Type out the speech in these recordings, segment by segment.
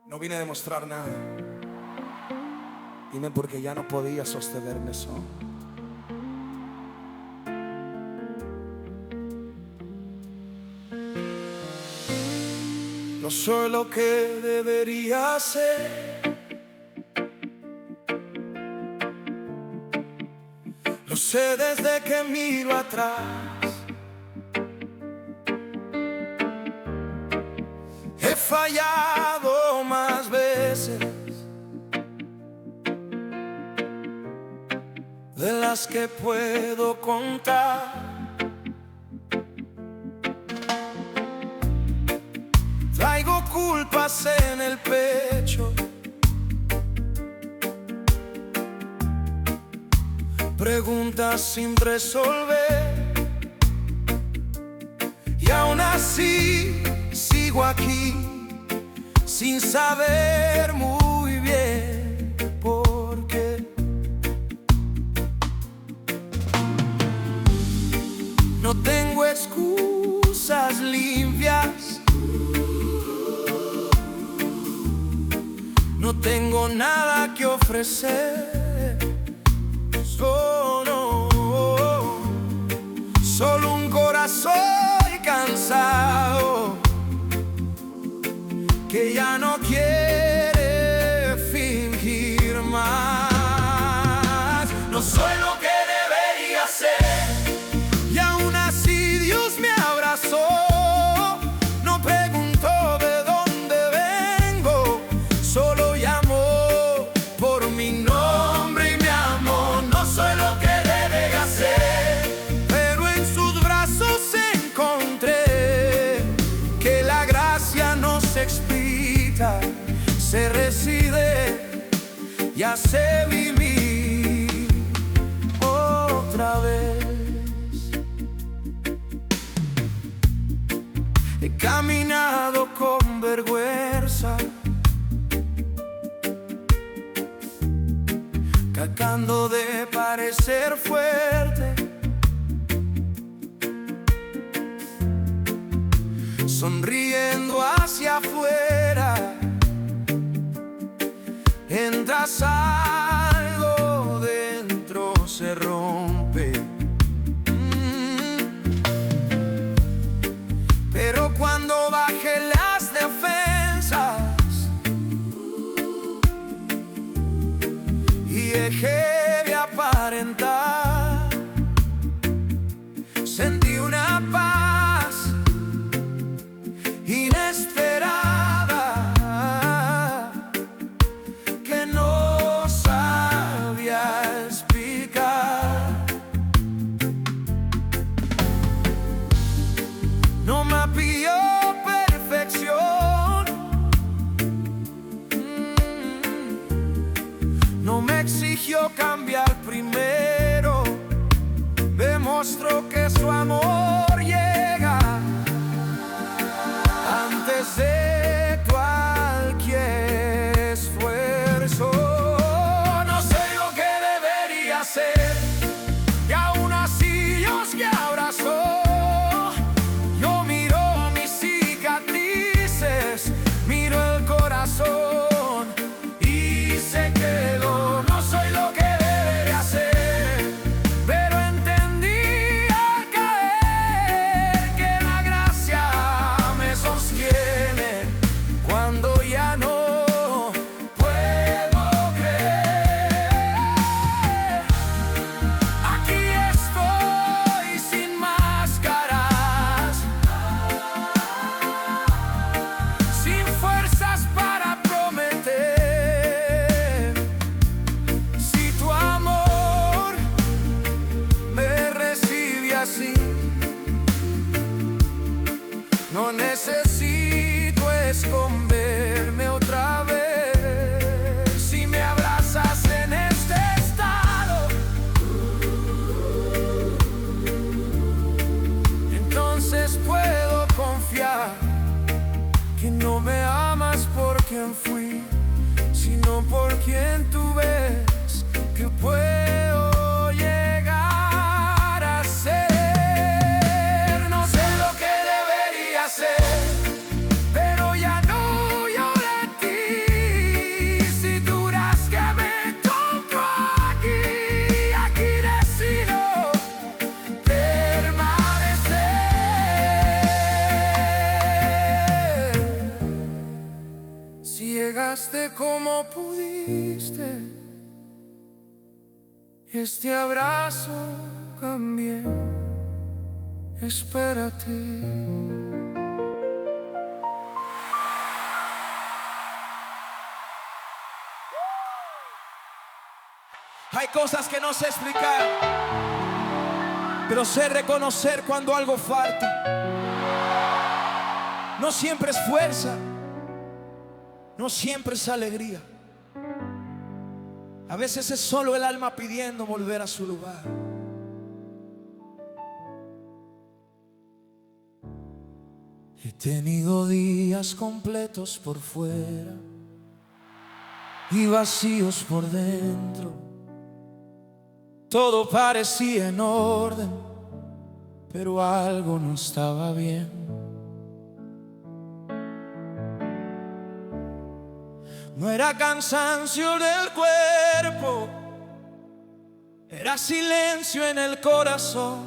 No vine a demostrar nada. Vine porque ya no podía sostenerme solo. No soy lo que debería ser. Lo sé desde que miro atrás. He fallado más veces de las que puedo contar. Traigo culpas en el pecho, preguntas sin resolver, y aún así sigo aquí sin saber muy bien por qué. No tengo excusas limpias, no tengo nada que ofrecer. Solo un corazón cansado que ya no quiere fingir más. No soy lo que debería ser, y aún así Dios me abrazó. No preguntó de dónde vengo, solo llamó por mi nombre y me amó. No soy lo que debería ser, pero en sus brazos encontré que la gracia no se explica, se reside y hace vivir otra vez. He caminado con vergüenza, tratando de parecer fuerte, sonriendo hacia afuera. Entras algo dentro, se rompe. Pero cuando baje las defensas y dejé de aparentar, sentí una paz inesperada que no sabía explicar. No me pidió perfección, no me exigió cambiar primero, demostró que su amor llega antes de cualquier esfuerzo. No sé lo que debería ser, y aún así Dios me abrazó. Yo miro mis cicatrices, miro el corazón y se quedó. No soy lo que debería ser, pero entendí al caer que la gracia me sostiene cuando ya no puedo creer. Aquí estoy sin máscaras, sin fuerzas para prometer. Si tu amor me recibe así, no necesito esconderme otra vez. Si me abrazas en este estado, entonces puedo confiar que no me amas por quien fui, sino por quien tú ves que puedo llegar a ser. No sé lo que debería ser, pero ya no lloro en ti. llegaste como pudiste, este abrazo también. Espérate. Hay cosas que no sé explicar, pero sé reconocer cuando algo falta. No siempre es fuerza, no siempre es alegría. A veces es solo el alma pidiendo volver a su lugar. He tenido días completos por fuera y vacíos por dentro. Todo parecía en orden, pero algo no estaba bien. No era cansancio del cuerpo, era silencio en el corazón,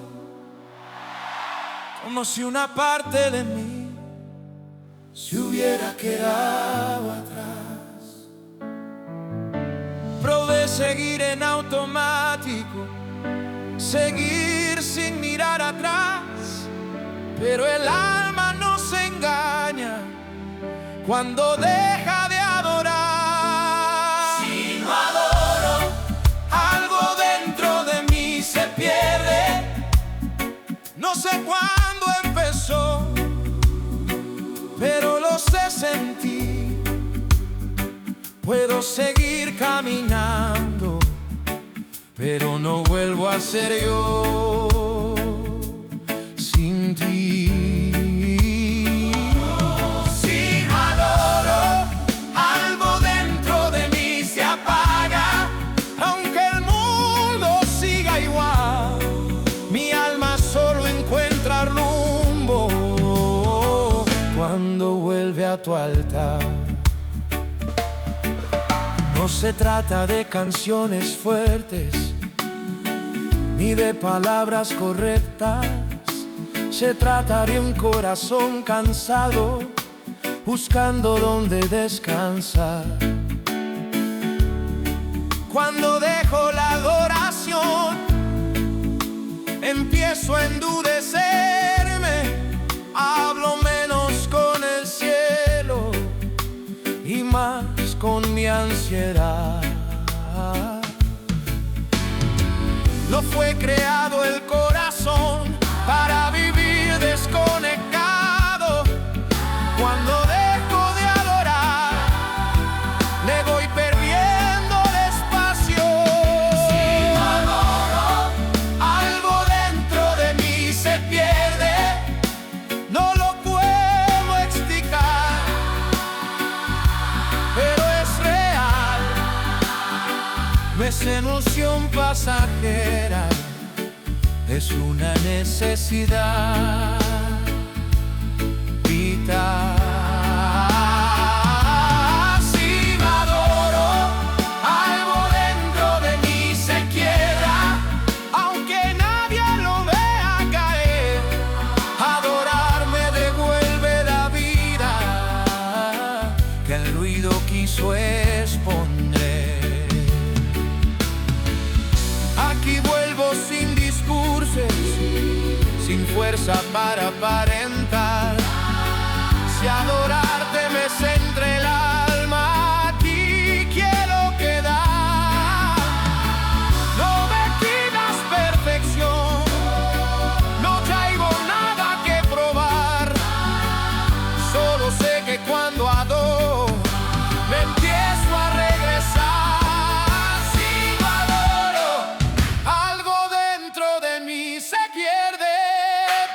como si una parte de mí se hubiera quedado atrás. Probé seguir en automático, seguir sin mirar atrás, pero el alma no se engaña cuando deja de adorar. Si no adoro, algo dentro de mí se pierde. No sé cuándo empezó, pero lo sé sentir. Puedo seguir caminando, pero no vuelvo a ser yo sin ti. Si no adoro, algo dentro de mí se apaga. Aunque el mundo siga igual, mi alma solo encuentra rumbo cuando vuelve a tu altar. No se trata de canciones fuertes ni de palabras correctas. Se trata de un corazón cansado buscando donde descansar. Cuando dejo la adoración, empiezo a endurecerme. Hablo menos con el cielo y más con mi ansiedad. No fue creado el corazón para vivir desconectado. Cuando dejo de adorar, le voy perdiendo el espacio. Si no adoro, algo dentro de mí se pierde. No lo puedo explicar, pero es real. No es emoción pasajera, es una necesidad vital. Si me adoro, algo dentro de mí se quiebra. Aunque nadie lo vea caer, adorar me devuelve la vida que el ruido quiso esconder. Aquí vuelvo sin discursos, sin fuerza para aparentar. Si adorarte me centra el alma, aquí quiero quedar. No me pidas perfección, no traigo nada que probar. Solo sé que cuando adoro, me empiezo a regresar. Si no adoro, algo dentro de mí se pierde,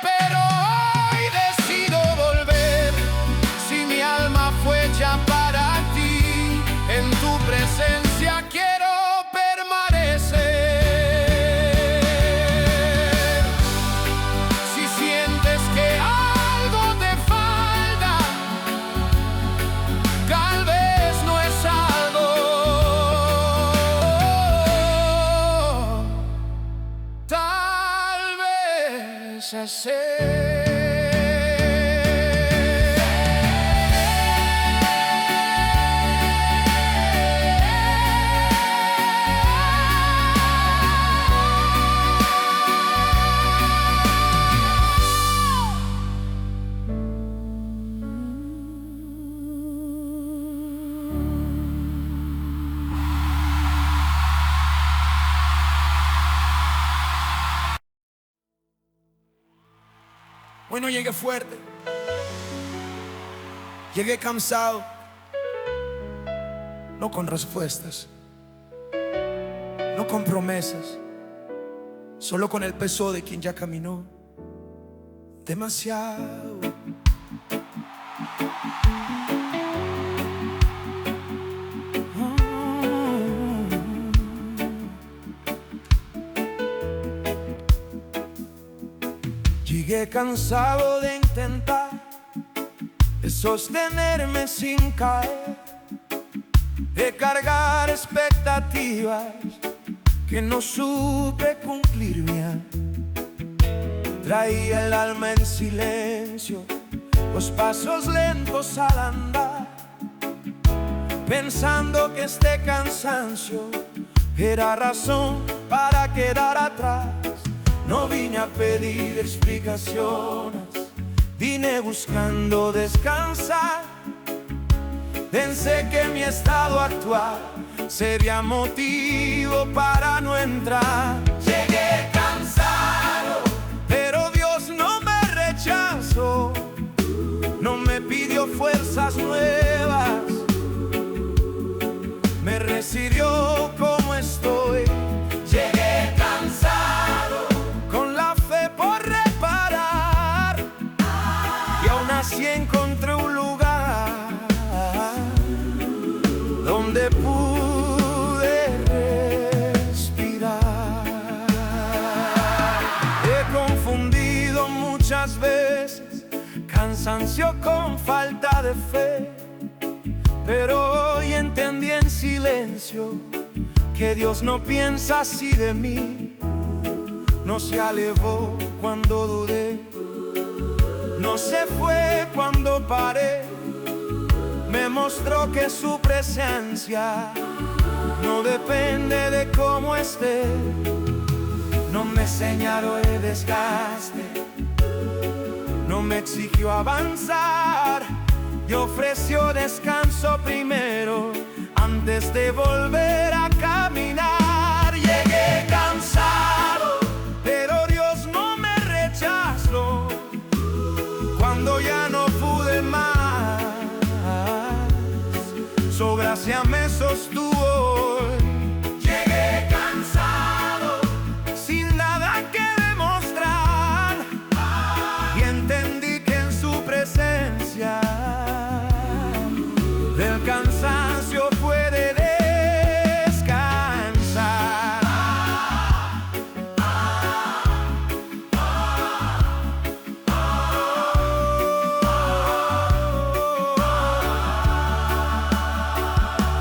pero hoy decido volver. Si mi alma fue hecha para ti, en tu presencia quiero permanecer. Si sientes que algo te falta, tal vez no es algo, tal vez es él. Hoy no llegué fuerte, llegué cansado, no con respuestas, no con promesas, solo con el peso de quien ya caminó demasiado. Llegué cansado de intentar, de sostenerme sin caer, de cargar expectativas que no supe cumplir bien. Traía el alma en silencio, los pasos lentos al andar, pensando que este cansancio era razón para quedar atrás. No vine a pedir explicaciones, vine buscando descansar. Pensé que mi estado actual sería motivo para no entrar. Llegué cansado, pero Dios no me rechazó, no me pidió fuerzas nuevas, me recibió como estoy. Llegué cansado, con la fe por reparar, y aún así encontré un lugar donde pude respirar. He confundido muchas veces cansancio con falta de fe, pero hoy entendí en silencio que Dios no piensa así de mí. No se alejó cuando dudé, no se fue cuando paré. Me mostró que su presencia no depende de cómo esté. No me señaló el desgaste, no me exigió avanzar, y ofreció descanso primero antes de volver a caminar. Llegué cansado, pero Dios no me rechazó cuando ya no pude más. Su gracia me sostuvo. Llegué cansado, sin nada que demostrar, y entendí que en su presencia del cansancio puede descansar.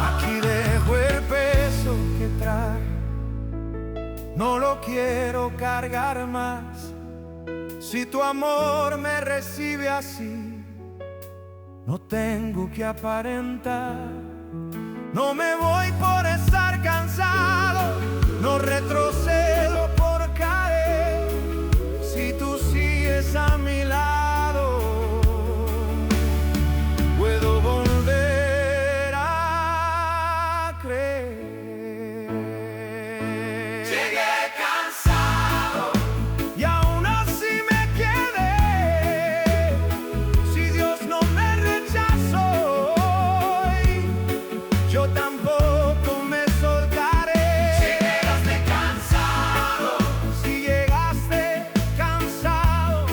Aquí dejo el peso que trae, no lo quiero cargar más. Si tu amor me recibe así, no tengo que aparentar. No me voy por estar cansado, no retrocedo por caer. Si tú sigues a mi lado, puedo volver a creer. Llegué cansado y aún así me quedé. Si Dios no me rechazó, yo tampoco me soltaré. Si llegaste cansado, si llegaste cansado,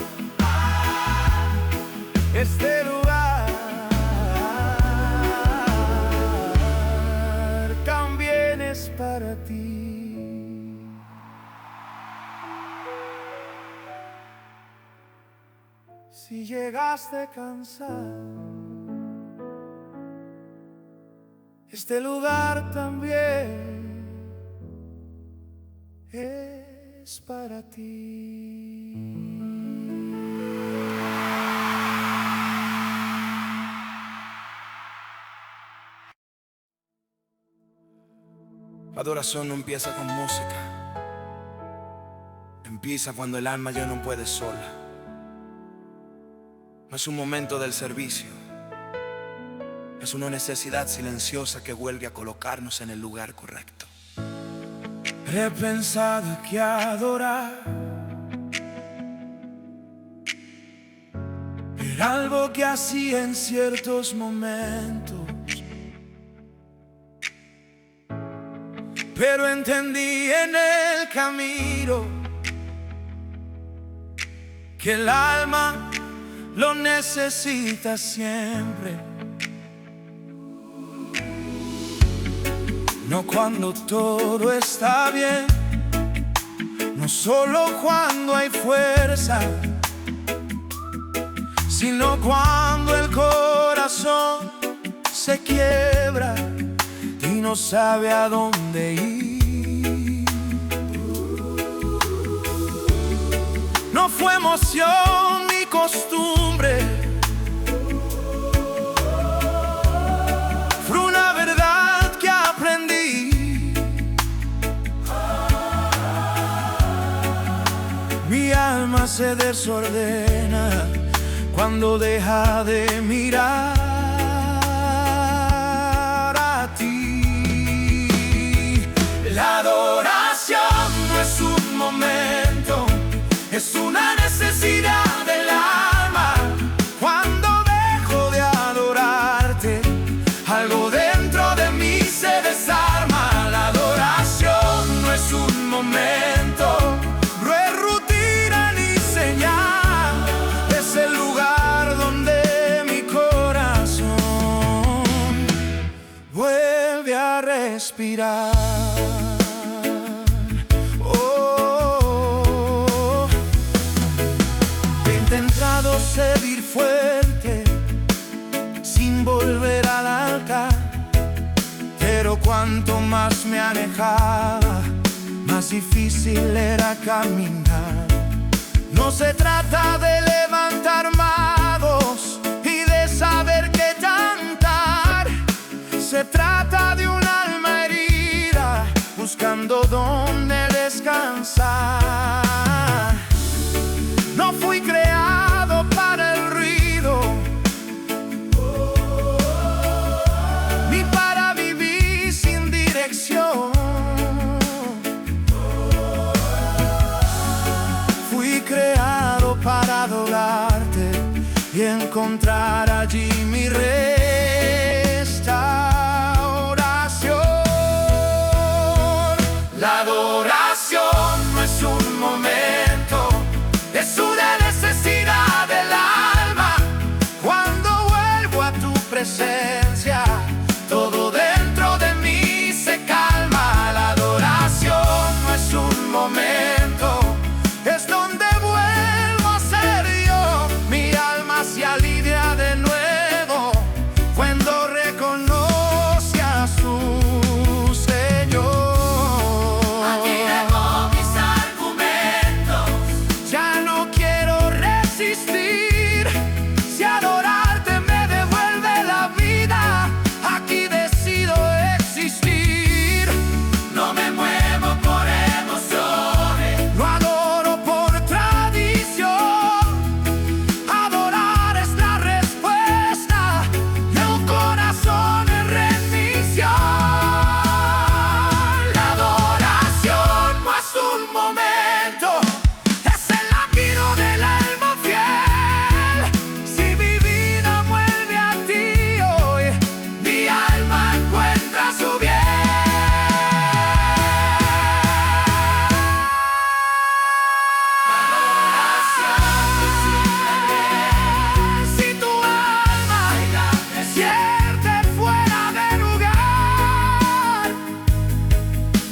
este lugar también es para ti. Si llegaste cansado, este lugar también es para ti. La adoración no empieza con música, empieza cuando el alma ya no puede sola. No es un momento del servicio, es una necesidad silenciosa que vuelve a colocarnos en el lugar correcto. He pensado que adorar algo que hacía en ciertos momentos, pero entendí en el camino que el alma lo necesita siempre. No cuando todo está bien, no solo cuando hay fuerza, sino cuando el corazón se quiebra y no sabe a dónde ir. No fue emoción ni costumbre, fue una verdad que aprendí. Mi alma se desordena cuando deja de mirar a ti. La adoración no es un momento, es una necesidad del alma. Cuando dejo de adorarte, algo dentro de mí se desarma. La adoración no es un momento, no es rutina ni señal, es el lugar donde mi corazón vuelve a respirar. He intentado seguir fuerte sin volver al altar, pero cuanto más me alejaba, más difícil era caminar. No se trata de levantar magos y de saber qué cantar, se trata de un alma herida buscando dónde descansar. No fui creado para el ruido, ni para vivir sin dirección. Fui creado para adorarte y encontrar allí mi restauración. La adoración no es un momento, es una necesidad del alma. Cuando vuelvo a tu presencia, todo dentro de mí se calma. La adoración no es un momento, es donde vuelvo a ser yo. Mi alma se alivia de nuevo cuando reconoce a su Señor. Aquí dejo mis argumentos, ya no quiero resistir. Si adorarte me devuelve la vida, aquí decido existir. No me muevo por emociones, lo adoro por tradición. Adorar es la respuesta de un corazón en rendición. La adoración no es un momento, es el latido del alma fiel. Si mi vida vuelve a ti hoy, mi alma encuentra su bien. Si tu alma siente fuera de lugar,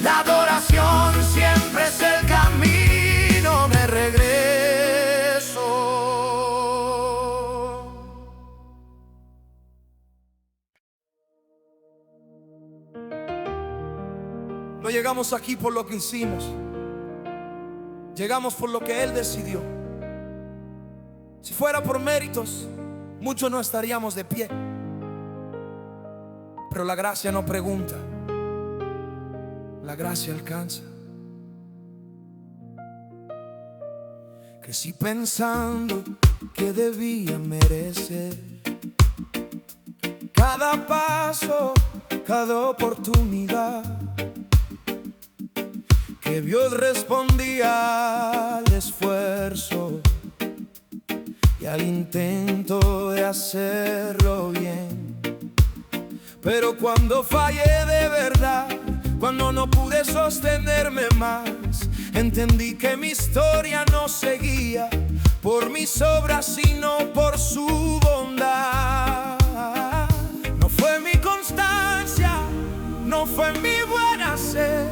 la adoración siempre es el camino de regreso. No llegamos aquí por lo que hicimos, llegamos por lo que Él decidió. Si fuera por méritos, muchos no estaríamos de pie. Pero la gracia no pregunta, la gracia alcanza. Crecí pensando que debía merecer cada paso, cada oportunidad, que Dios respondía al esfuerzo y al intento de hacerlo bien. Pero cuando fallé de verdad, cuando no pude sostenerme más, entendí que mi historia no seguía por mis obras, sino por su bondad. No fue mi constancia, no fue mi buen hacer,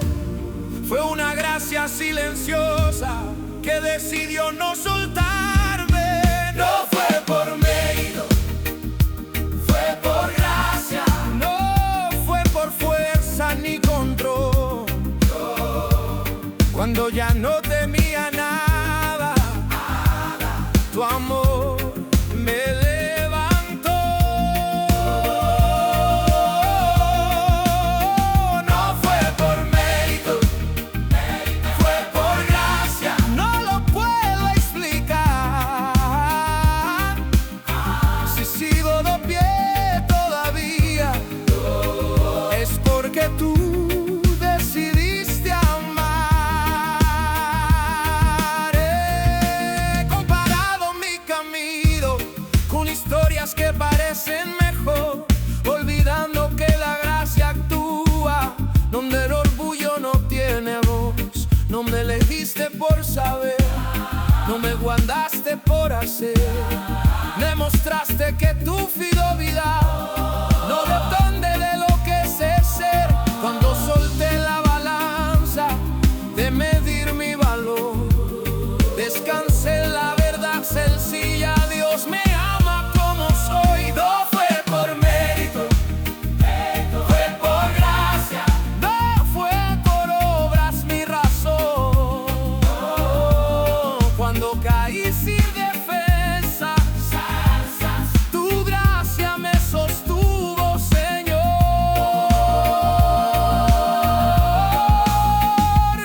fue una gracia silenciosa que decidió no soltarme. No fue por mérito, fue por gracia. No fue por fuerza ni control. Cuando ya no temía nada, tu amor me levantó. No fue por mérito, fue por gracia. No lo puedo explicar. Si sigo de pie todavía, es porque tú decidiste amar. He comparado mi camino con historias que parecen mejor, olvidando que la gracia actúa donde el orgullo no tiene voz. No me elegiste por saber, no me guardaste por hacer. Me mostraste que tu fidelidad no depende de lo que sé ser. Cuando solté la balanza de medir mi valor, descansé en la verdad sencilla. Dios me ama como soy. No fue por mérito, fue por gracia. No fue por obras mi razón. Cuando caí sin defensa, tu gracia me sostuvo, Señor.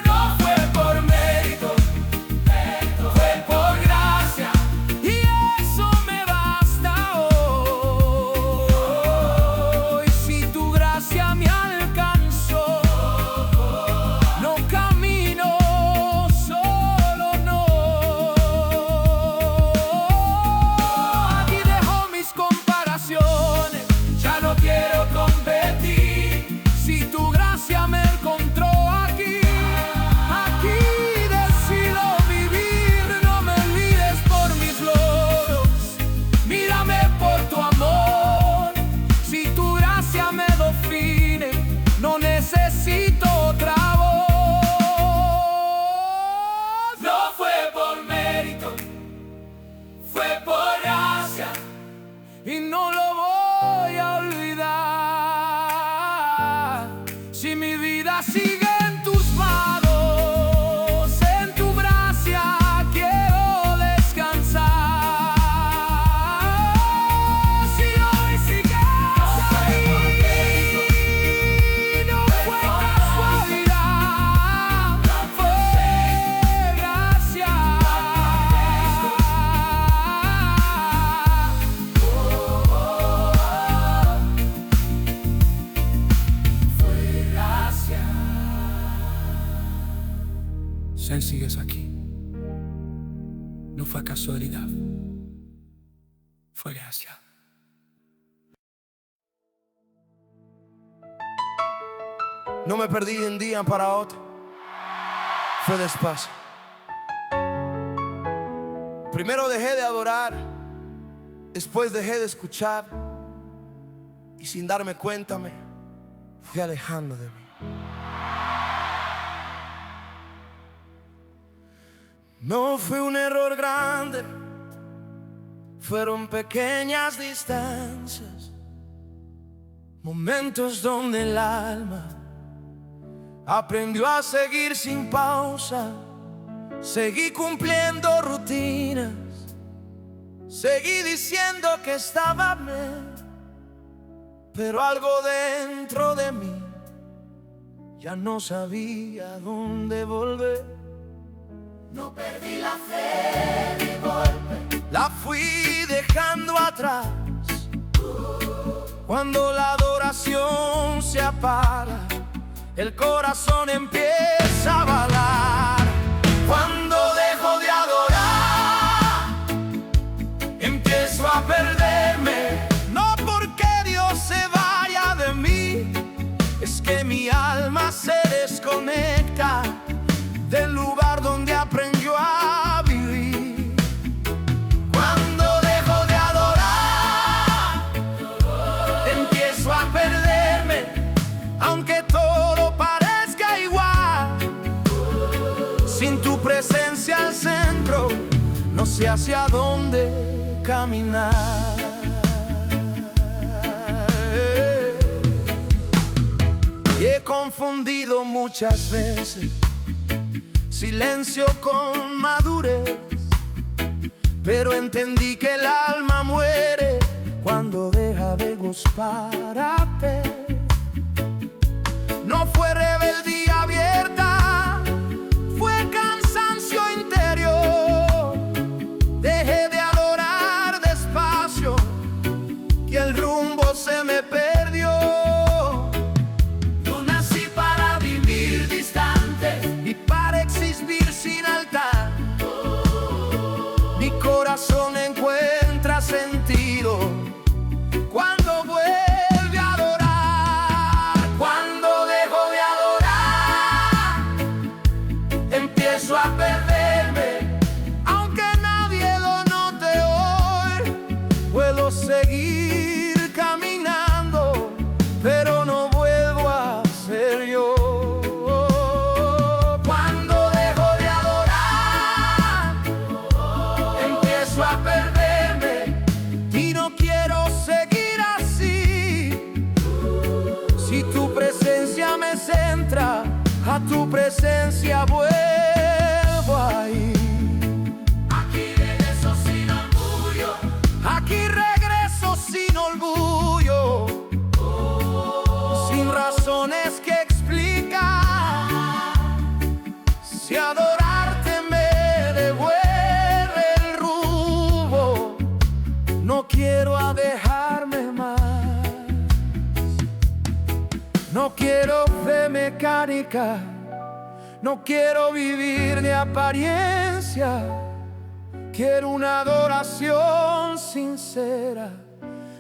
No fue por mérito, fue por gracia, y eso me basta hoy. Si tu gracia me alcanzó, no camino solo, no. Aquí dejo mis comparaciones, ya no quiero competir. Si tu gracia me encontró aquí, aquí decido vivir. No me olvides por mis logros, mírame por tu amor. Si tu gracia me define, no necesito otra voz. No fue por mérito, fue por gracia, y no lo voy a olvidar. Si mi vida sigue en tus manos, en tu gracia quiero descansar. Si hoy sigues ahí, no fue casualidad, fue gracia. Fue gracia. Si sigues aquí, no fue casualidad, fue gracia. No me perdí de un día para otro, fue despacio. Primero dejé de adorar, después dejé de escuchar, y sin darme cuenta me fui alejando de mí. No fue un error grande, fueron pequeñas distancias, momentos donde el alma aprendió a seguir sin pausa. Seguí cumpliendo rutinas, seguí diciendo que estaba bien, pero algo dentro de mí ya no sabía dónde volver. No perdí la fe de golpe, La fui dejando atrás. Cuando la adoración se apaga, el corazón empieza a balar. Cuando dejo de adorar, desconecta del lugar donde aprendió a vivir. Cuando dejo de adorar, empiezo a perderme, aunque todo parezca igual. Sin tu presencia al centro, no sé hacia dónde caminar. Y he confundido muchas veces silencio con madurez, pero entendí que el alma muere cuando deja de gozar a ver. No fue rebeldía abierta, fue cansancio interior. Dejé de adorar despacio, que el rumbo se me perdió. No nací para vivir distante, Y para existir sin altar, mi corazón encuentra sentido cuando vuelve a adorar. Cuando dejo de adorar, empiezo a perderme, aunque nadie lo note hoy. Puedo seguir caminando, pero no vuelvo a ser yo. Cuando dejo de adorar, empiezo a perderme, y no quiero seguir así. Si tu presencia me centra, a tu presencia vuelvo a ir. aquí regreso sin orgullo, Aquí regreso sin orgullo, sin razones que explicar. Si adorarte me devuelve el rumbo, no quiero dejarme más. No quiero fe mecánica, no quiero vivir de apariencia. Quiero una adoración sincera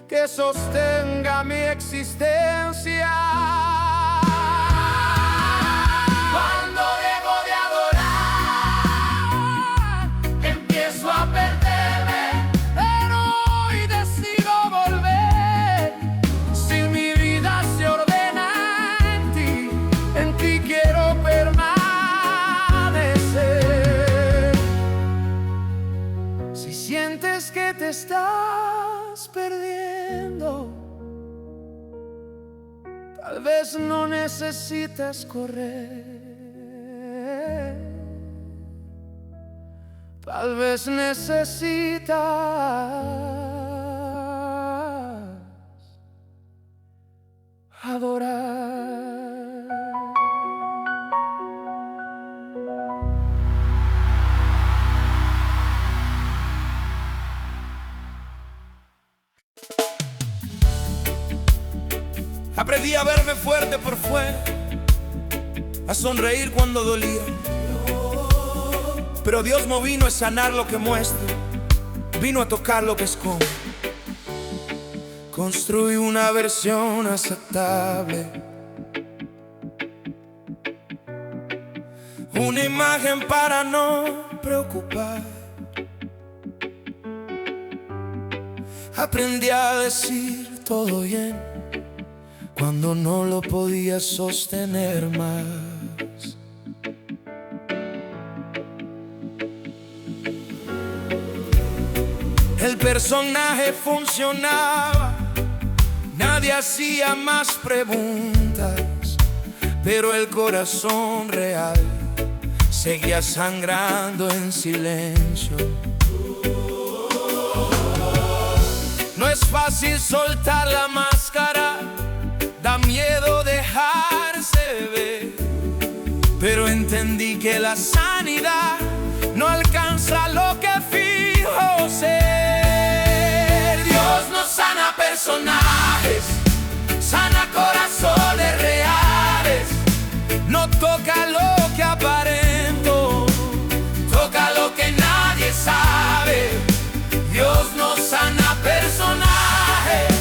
que sostenga mi existencia. Cuando dejo de adorar, empiezo a perderme, pero hoy decido volver. Si mi vida se ordena en ti quiero permanecer. Si sientes que te estás perdiendo, tal vez no necesitas correr. Tal vez necesitas adorar. Aprendí a verme fuerte por fuera, a sonreír cuando dolía. Pero Dios no vino a sanar lo que muestra, vino a tocar lo que esconde. Construí una versión aceptable, una imagen para no preocupar. Aprendí a decir todo bien cuando no lo podía sostener más. El personaje funcionaba, nadie hacía más preguntas, pero el corazón real seguía sangrando en silencio. No es fácil soltar la máscara, da miedo dejarse ver, pero entendí que la sanidad no alcanza lo que fijo ser. Dios no sana personajes, sana corazones reales. No toca lo que aparento, toca lo que nadie sabe. Dios no sana personajes,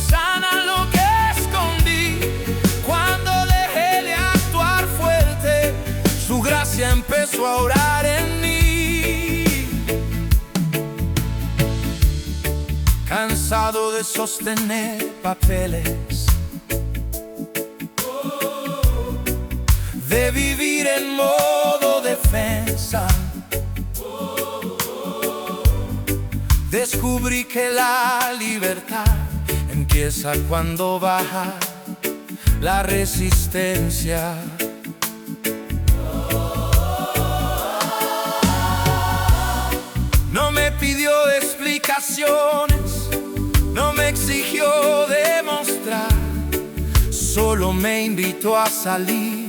sana lo que escondí cuando dejé de actuar fuera. de sostener papeles, de vivir en modo defensa. Descubrí que la libertad empieza cuando baja la resistencia. No me pidió explicaciones, no me exigió demostrar, solo me invitó a salir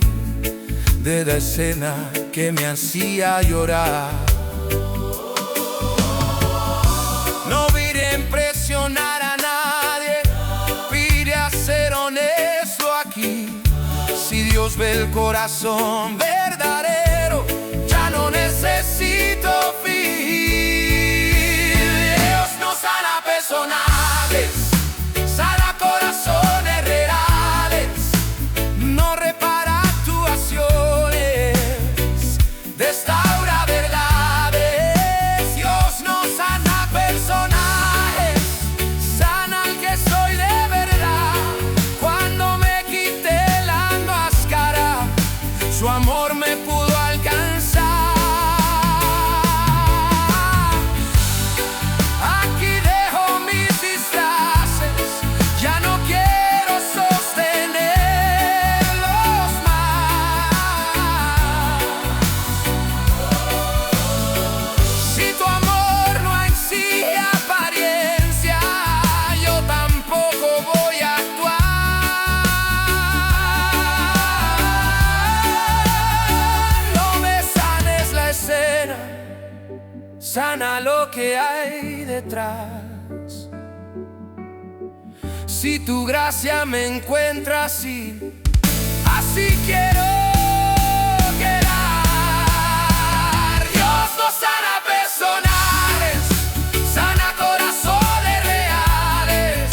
de la escena que me hacía llorar. No vine a impresionar a nadie, vine a ser honesto aquí. Si Dios ve el corazón verdadero, ya no necesito fingir. Dios no sana personales, sana corazones reales. No repara actuaciones, restaura verdades. Dios no sana personajes, sana al que soy de verdad. Cuando me quité la máscara, su amor me pudo alcanzar. Aquí dejo mis disfraces, ya no quiero sostenerlos más. Si tu amor no exige apariencia, yo tampoco voy a actuar. No me sanes la escena, sana lo que hay detrás. Si tu gracia me encuentra así, así quiero quedar. Dios no sana personales, sana corazones reales.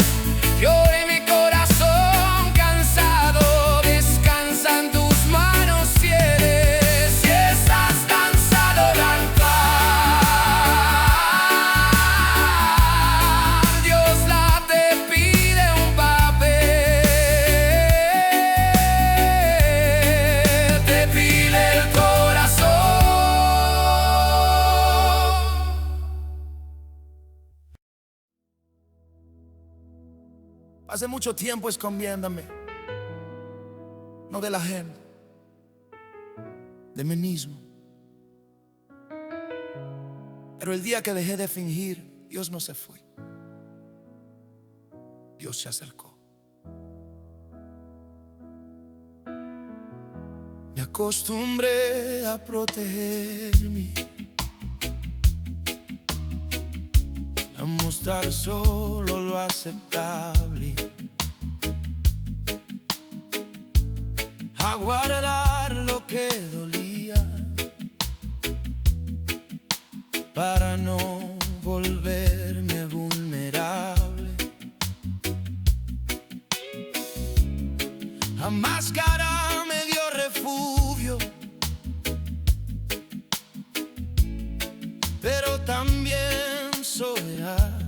Y hoy mi corazón cansado descansa en tus manos fieles. Si estás cansado de actuar, Dios la te pide un papel, te pide el corazón. Hace mucho tiempo escondiéndome, no de la gente, de mí mismo. Pero el día que dejé de fingir, Dios no se fue, Dios se acercó. Me acostumbré a protegerme, a mostrar solo lo aceptable, a guardar lo que dolía, para no volverme vulnerable. La máscara me dio refugio, pero también soledad.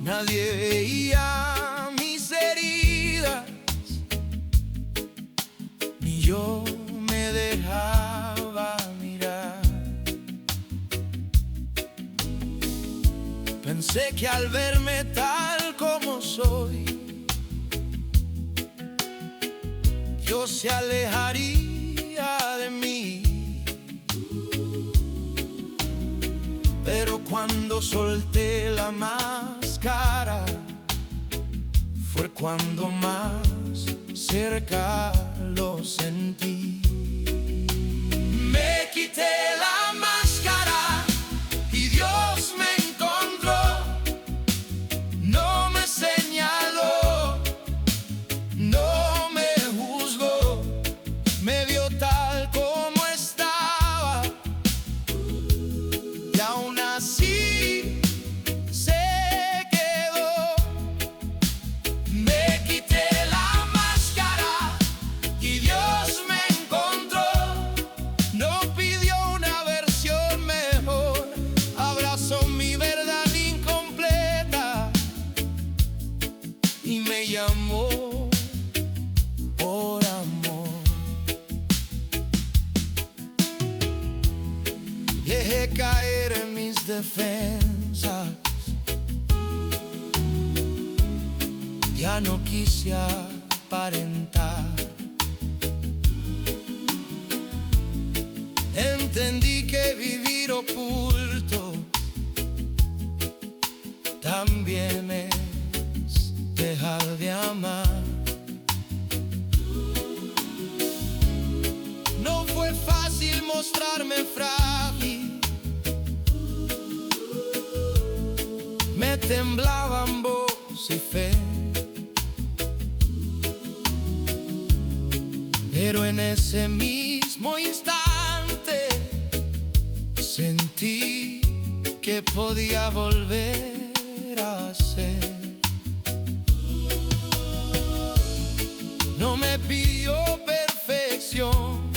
Nadie veía mis heridas, ni yo me dejaba mirar. Pensé que al verme tal como soy, Dios se alejaría de mí. Pero cuando solté la máscara, fue cuando más cerca lo sentí. Me quité la máscara y Dios me encontró. No me señaló, no me juzgó, me vio tal como estaba. Y aún así se quedó. Me quité la máscara y Dios me encontró. No pidió una vez, y me llamó por amor. Dejé caer en mis defensas, ya no quise aparentar. Entendí que vivir oculto también es dejar de amar. No fue fácil mostrarme frágil, me temblaban voz y fe, pero en ese mismo instante sentí que podía volver a ser. No me pidió perfección,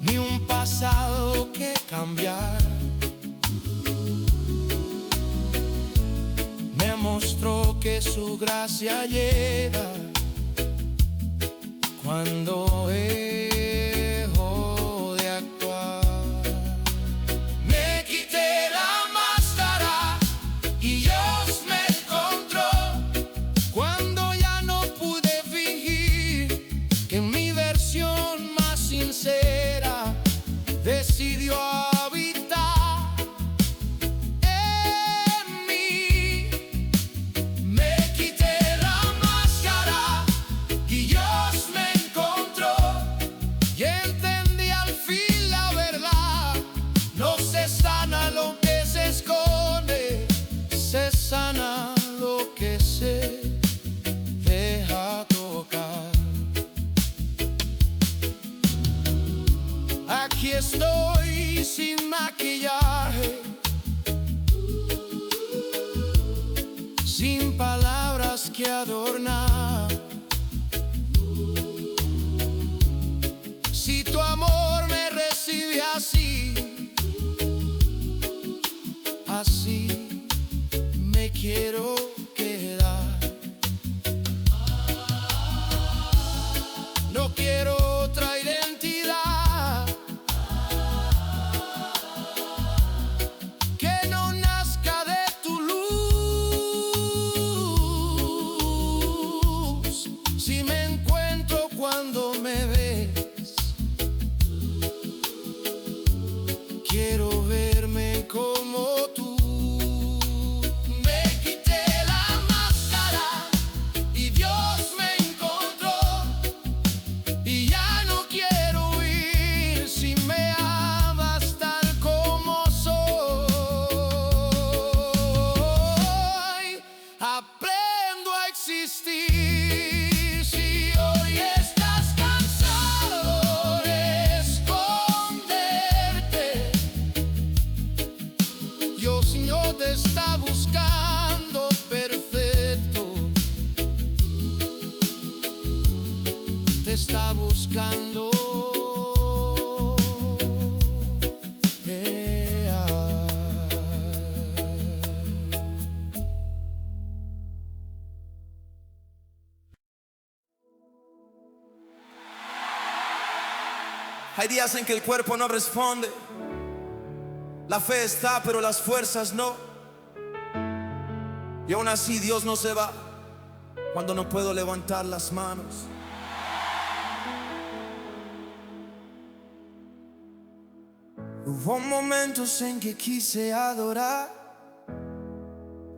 ni un pasado que cambiar. Me mostró que su gracia llega cuando dejo de actuar. Me quité la máscara y Dios me encontró cuando ya no pude fingir, que en mi versión más sincera decidió habitar en mí. Me quité la máscara y Dios me encontró, y entendí al fin la verdad. No se sana lo que se esconde, se sana lo que se deja tocar. Aquí estoy sin maquillaje, sin palabras que adornar. Si tu amor me recibe así, así me quiero quedar. No quiero otra identidad que no nazca de tu luz. Si me encuentro cuando me ves, quiero verme como tú. Me quité la máscara y Dios me encontró, y ya no quiero huir si me amas tal como soy. Aprendo a existir si hoy estás cansado de esconderte. Dios no te está buscando perfecto, te está buscando. Hay días en que el cuerpo no responde, la fe está pero las fuerzas no, y aún así Dios no se va cuando no puedo levantar las manos. Hubo momentos en que quise adorar,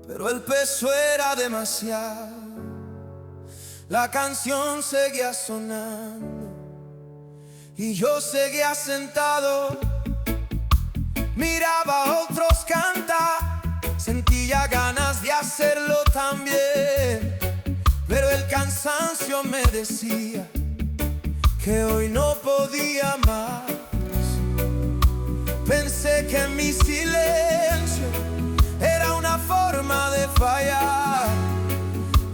pero el peso era demasiado. La canción seguía sonando y yo seguía sentado. Miraba a otros cantar, sentía ganas de hacerlo también, pero el cansancio me decía que hoy no podía más. Pensé que mi silencio era una forma de fallar,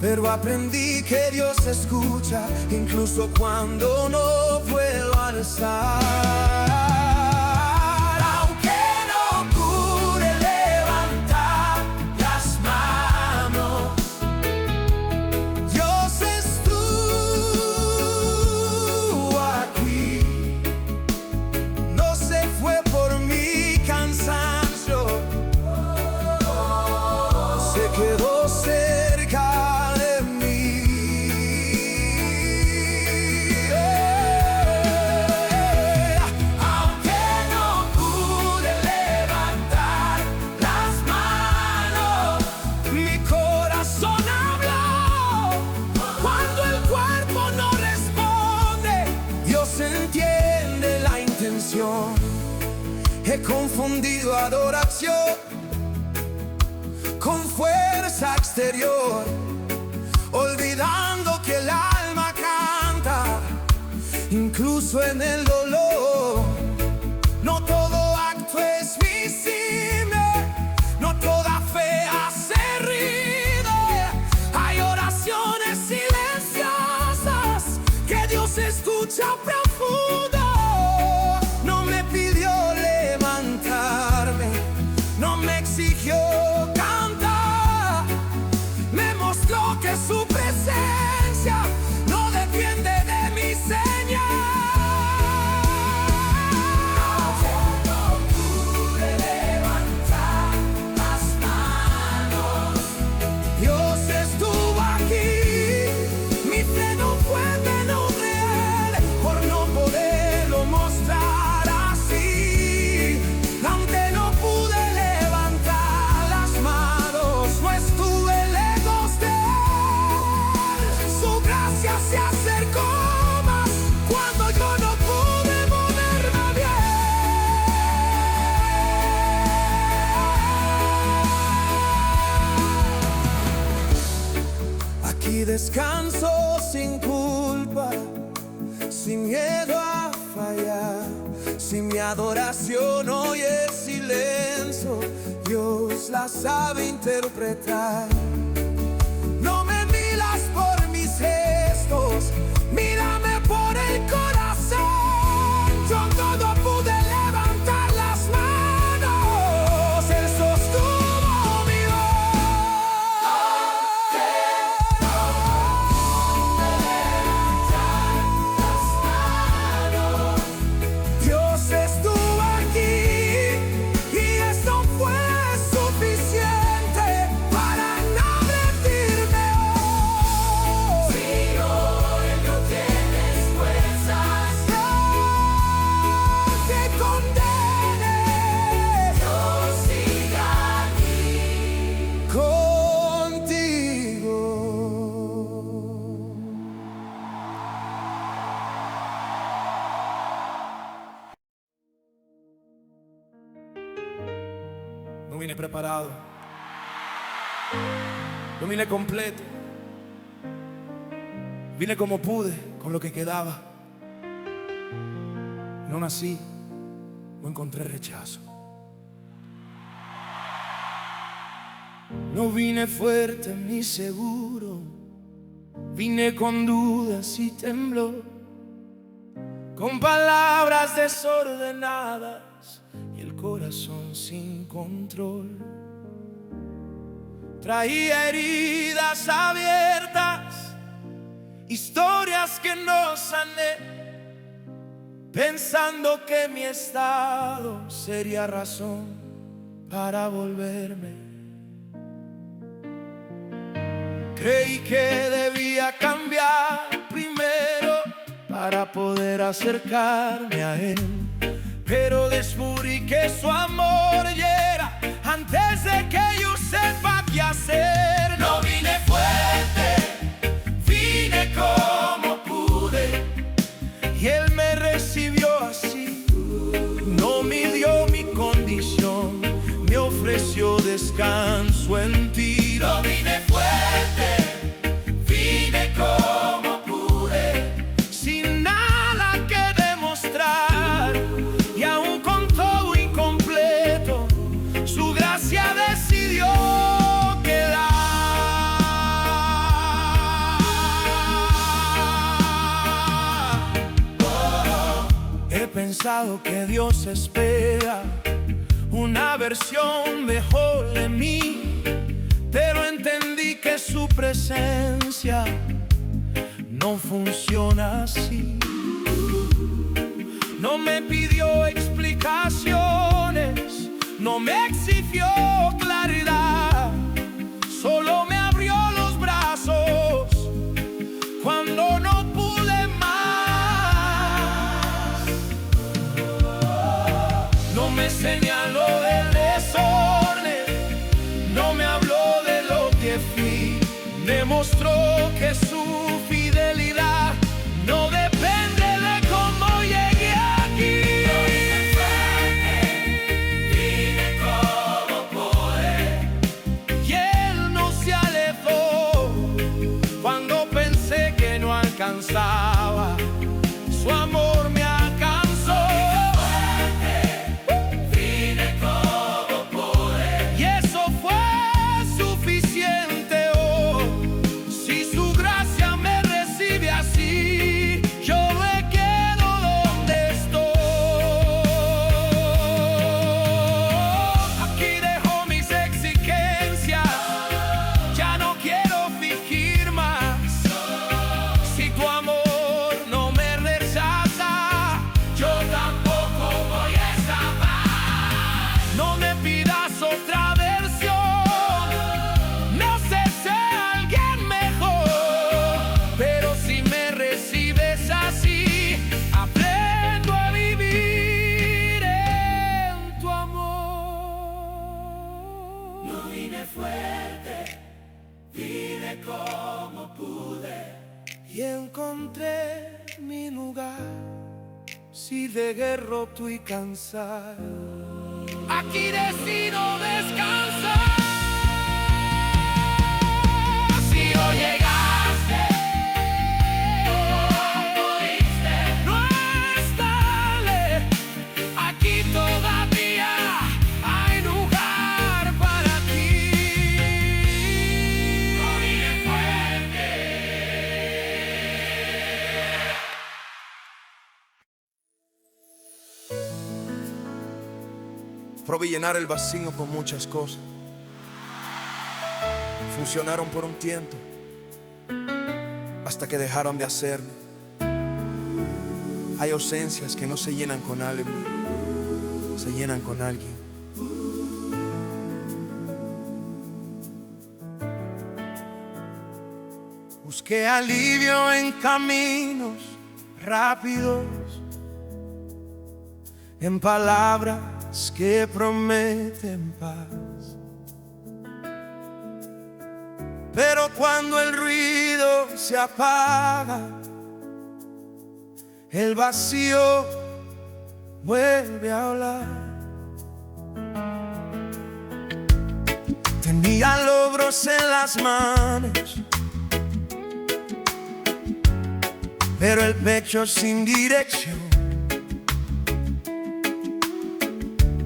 pero aprendí que Dios escucha incluso cuando no puedo alzar. Aunque no pude levantar las manos, He confundido adoración con fuerza exterior, olvidando que el alma canta, incluso en el dolor. No todo acto es visible, no toda fe hace ruido. Hay oraciones silenciosas que Dios escucha profundo. No me pidió levantarme, no me exigió cantar, me mostró que su presencia no depende de mi señal. No pude levantar las manos, Dios estuvo aquí, mi fe no fue menos real por no poderlo mostrar así. Aunque no pude levantar las manos, no estuve lejos de Él. Su gracia se acercó más cuando yo no pude moverme bien. Aquí descanso sin culpa, sin miedo a fallar. Si mi adoración hoy es silencio, Dios la sabe interpretar. No me miras por mis gestos, mírame por el corazón. Yo todo pude levantar las manos, Él sostuvo mi voz. Dios estuvo aquí y esto fue suficiente para no rendirme hoy. Si hoy no tienes fuerzas, no te condenes. Yo siga aquí contigo. No vine preparado, no vine completo, vine como pude, con lo que quedaba. No nací, no encontré rechazo. No vine fuerte ni seguro, vine con dudas y temblor, con palabras desordenadas y el corazón sin control. Traía heridas abiertas, historias que no sané, pensando que mi estado sería razón para volverme. Creí que debía cambiar primero para poder acercarme a Él, pero descubrí que su amor llega antes de que yo sepa qué hacer. No vine fuerte, vine como pude, y Él me recibió así. No midió mi condición, me ofreció descanso en ti. No vine fuerte, vine como pude, sin nada que demostrar, y aún con todo incompleto, su gracia decidió quedar. He pensado que Dios espera una versión mejor de mí, pero entendí que su presencia no funciona así. No me pidió explicaciones, no me exigió claridad, solo me abrió los brazos cuando no pude más. No me señaló el desorden, no me habló de lo que fui, demostró que su fidelidad no depende de cómo llegué aquí. fuerte, vine como pude y encontré mi lugar, sí de guerra roto y cansado. Aquí decido descansar. Si no llegaste, no es tarde, aquí todavía hay lugar para ti. vine fuerte. Probé llenar el vacío con muchas cosas. Funcionaron por un tiempo, hasta que dejaron de hacerlo. Hay ausencias que no se llenan con algo, se llenan con alguien. Busqué alivio en caminos rápidos, en palabras que prometen paz. Pero cuando el ruido se apaga, el vacío vuelve a hablar. Tenía logros en las manos, pero el pecho sin dirección.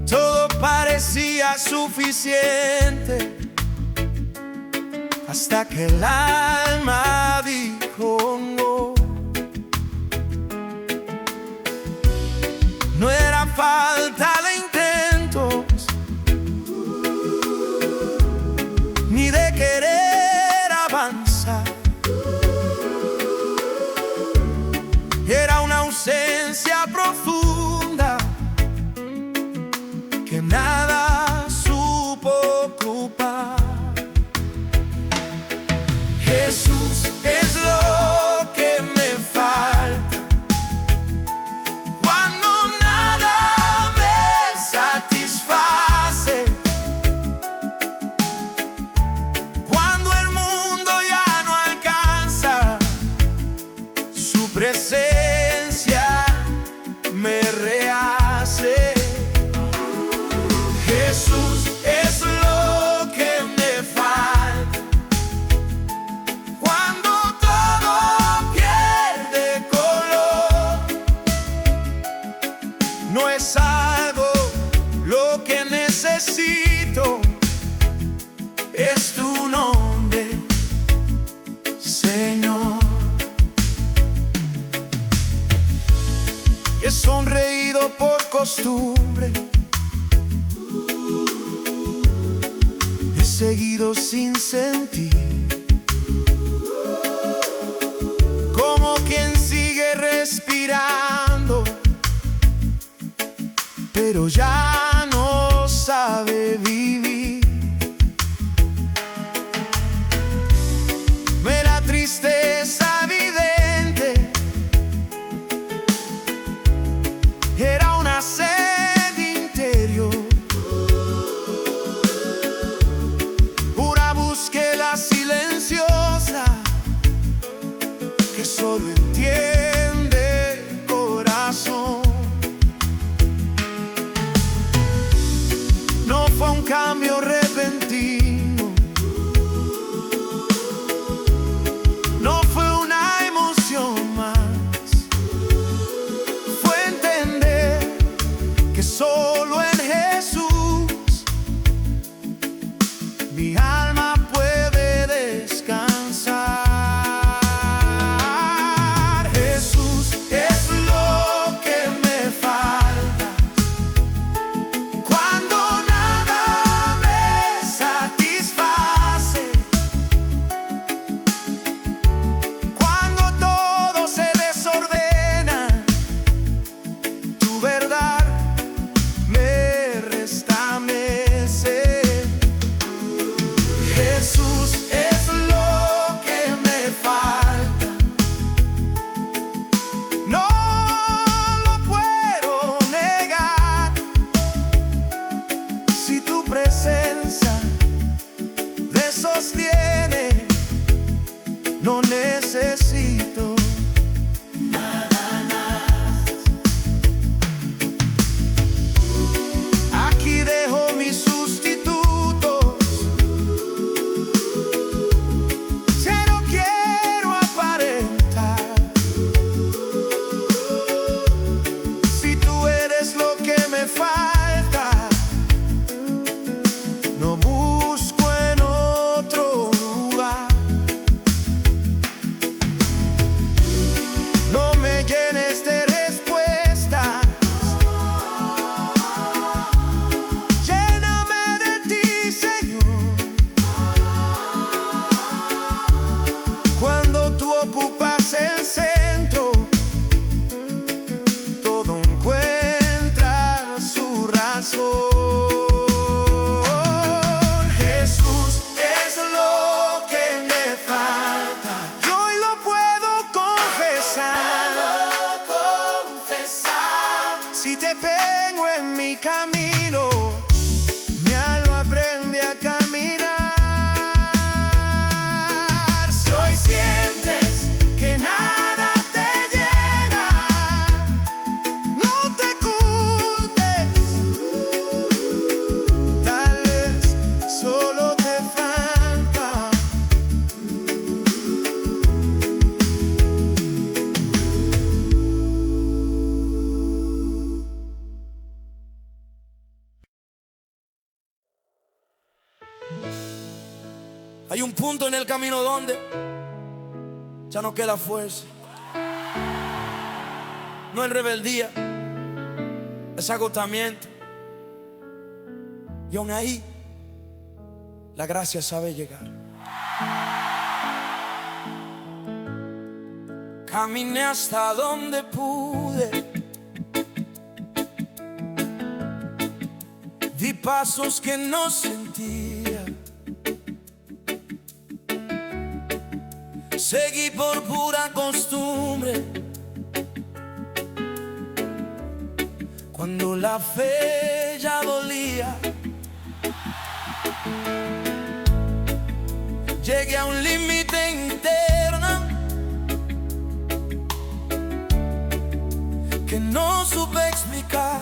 Todo parecía suficiente, hasta que el alma dijo no. No era falta de intentos, ni de querer avanzar. Era una ausencia profunda que nada supo ocupar. Jesús es lo que me falta cuando nada me satisface, cuando el mundo ya no alcanza, su presencia me rehace. Jesús es lo que me falta cuando todo pierde color. No es algo lo que necesito, es tu nombre, Señor. He sonreído por costumbre, he seguido sin sentir, como quien sigue respirando, pero ya no sabe vivir. Me da tristeza evidente, era una sed interior, una búsqueda silenciosa que solo entiende el corazón. No fue un cambio repentino, no fue una emoción más, fue entender que solo en Jesús mi alma puede descansar. Jesús es lo que me falta cuando nada me satisface, cuando todo se desordena, tu verdad me restablece. Jesús es lo que me falta, no lo puedo negar. Si tu presencia sostiene. No necesito nada más. Aquí dejo mis sustitutos. Cero quiero aparentar. Si tú eres lo que me falta, no busco en otro lugar. No me llenes de respuestas. Lléname de ti, Señor. Cuando tú ocupas el centro, todo encuentra su razón. Jesús es lo que me falta. Yo hoy lo puedo confesar. Si te tengo en mi camino, mi alma aprende a caminar. Si hoy sientes que nada te llena, no te culpes. Tal vez solo te falta. Hay un punto en el camino donde ya no queda fuerza. No es rebeldía, es agotamiento. Y aún ahí, la gracia sabe llegar. Caminé hasta donde pude. Di pasos que no sentía. Seguí por pura costumbre. Cuando la fe ya dolía, llegué a un límite interno que no supe explicar.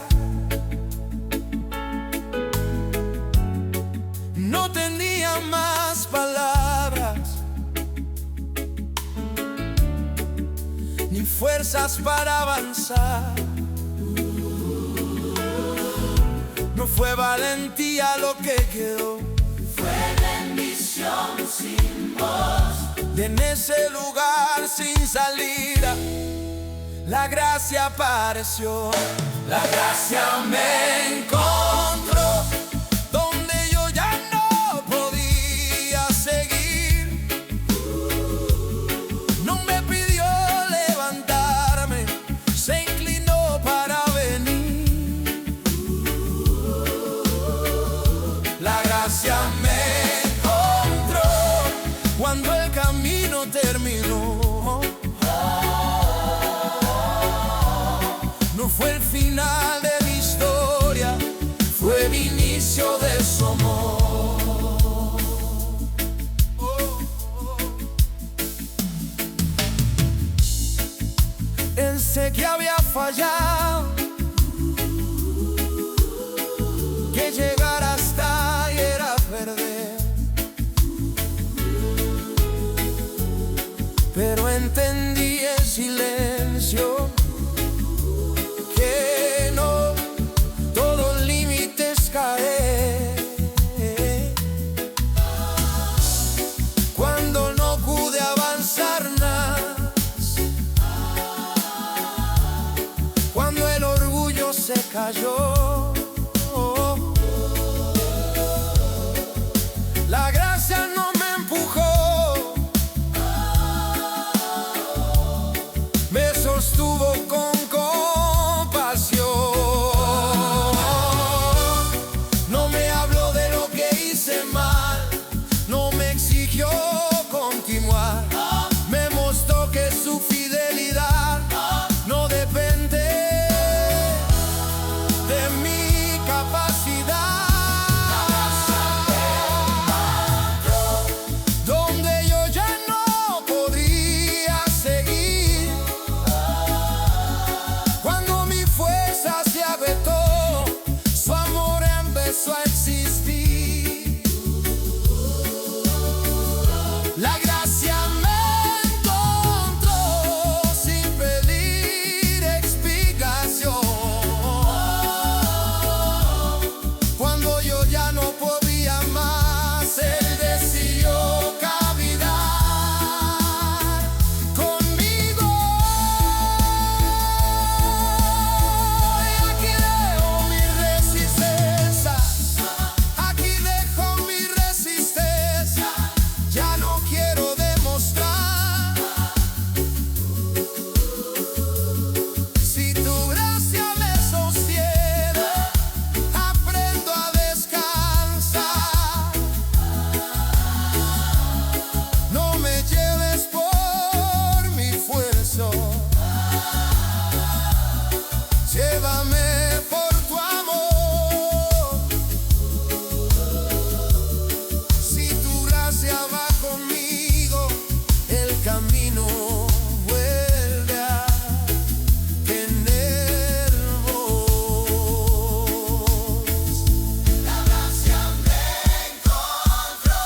No tenía más palabras ni fuerzas para avanzar. No fue valentía lo que quedó, Fue bendición sin voz. y en ese lugar sin salida, la gracia apareció. La gracia me encontró donde yo ya no podía seguir. No me pidió levantarme, se inclinó para venir. La gracia me encontró cuando el camino terminó. No fue el final de mi historia, fue el inicio de su amor. Él sé que había fallado, que llegar hasta ahí era perder, pero entendí el silencio, que no todo límite es caer. Cuando no pude avanzar más, cuando el orgullo se cayó, la gracia no me empujó, me sostuvo con compasión. No me habló de lo que hice mal, no me exigió continuar, me mostró que su fidelidad no depende de mí. gracia va conmigo, el camino vuelve a tener voz. La gracia me encontró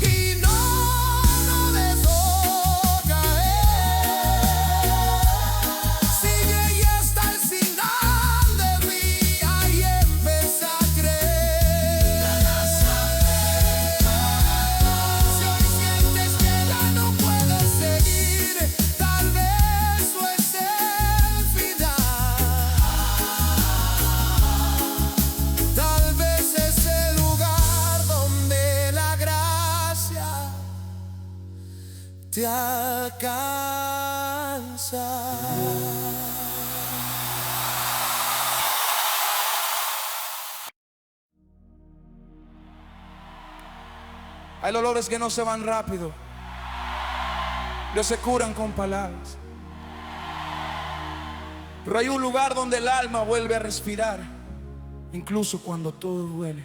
Y no dejó caer. Si llegué hasta el final de mí, ahí empecé a creer. Si hoy sientes que ya no puedes seguir, tal vez eso es el final. Tal vez es el lugar donde la gracia te alcanza. Hay dolores que no se van rápido, no se curan con palabras. Pero hay un lugar donde el alma vuelve a respirar, incluso cuando todo duele.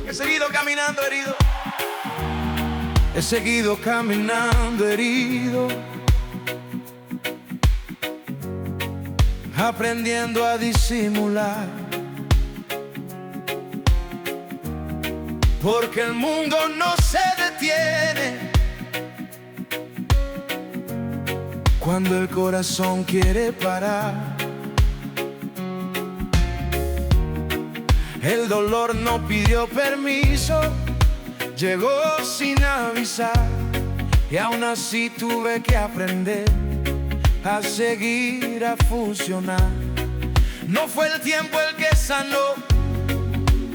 He seguido caminando herido. He seguido caminando herido, aprendiendo a disimular, porque el mundo no se detiene cuando el corazón quiere parar. El dolor no pidió permiso, llegó sin avisar, y aún así tuve que aprender a seguir, a fusionar. No fue el tiempo el que sanó,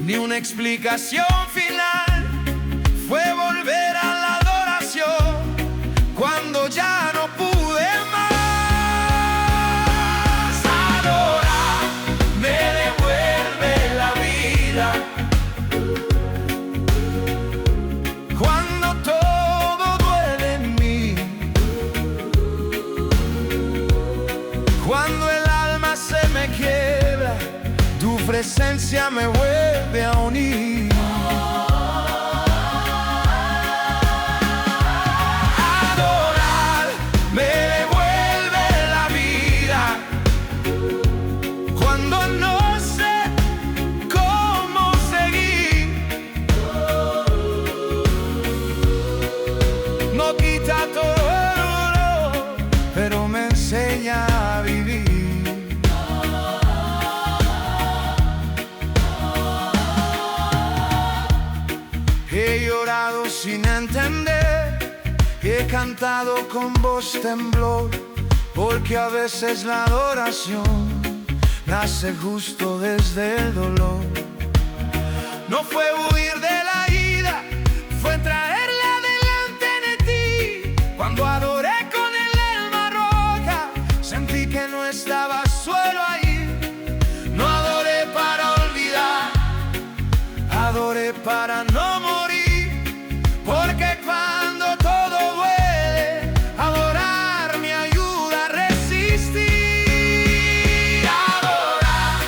ni una explicación final. Fue volver a la adoración cuando ya no pude más. Adorar me devuelve la vida. Cuando todo duele en mí, cuando el alma se me quiebra, tu presencia me vuelve a unir. Adorar me devuelve la vida. Cuando no sé cómo seguir, no quita todo el dolor, pero me enseña a vivir. He llorado sin entender, he cantado con voz temblor, porque a veces la adoración nace justo desde el dolor. No fue huir de la ida, fue traerla delante de ti. Cuando adoré con el alma roja, sentí que no estaba solo ahí. No adoré para olvidar, adoré para no morir, porque cuando todo duele, adorar me ayuda a resistir. Adorar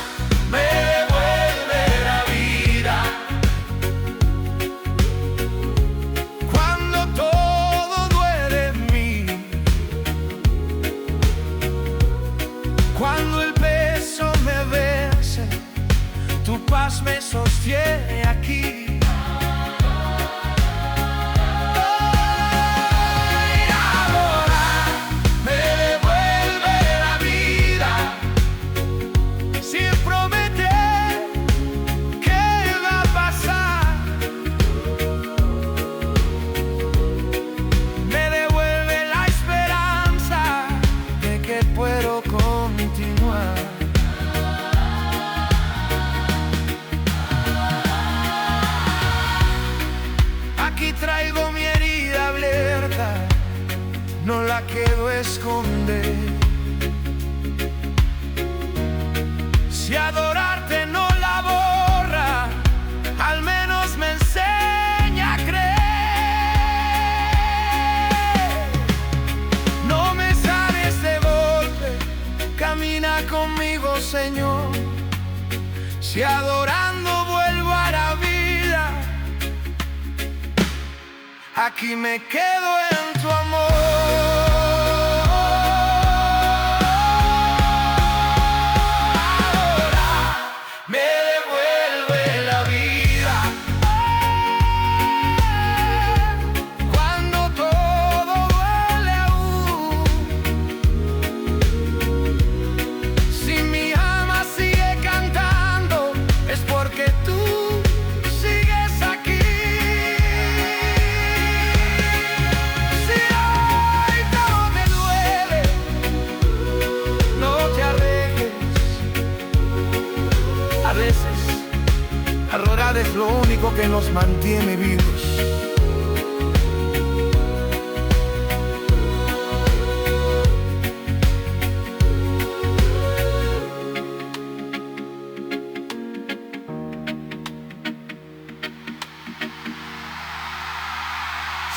me devuelve la vida. Cuando todo duele en mí, cuando el peso me vence, tu paz me sostiene aquí. Adorar me devuelve la vida, sin prometer qué va a pasar. Me devuelve la esperanza de que puedo continuar. Aquí traigo mi herida abierta, no la quiero esconder. Si adorarte no la borra, al menos me enseña a creer. aquí me quedo en tu amor. La verdad es lo único que nos mantiene vivos.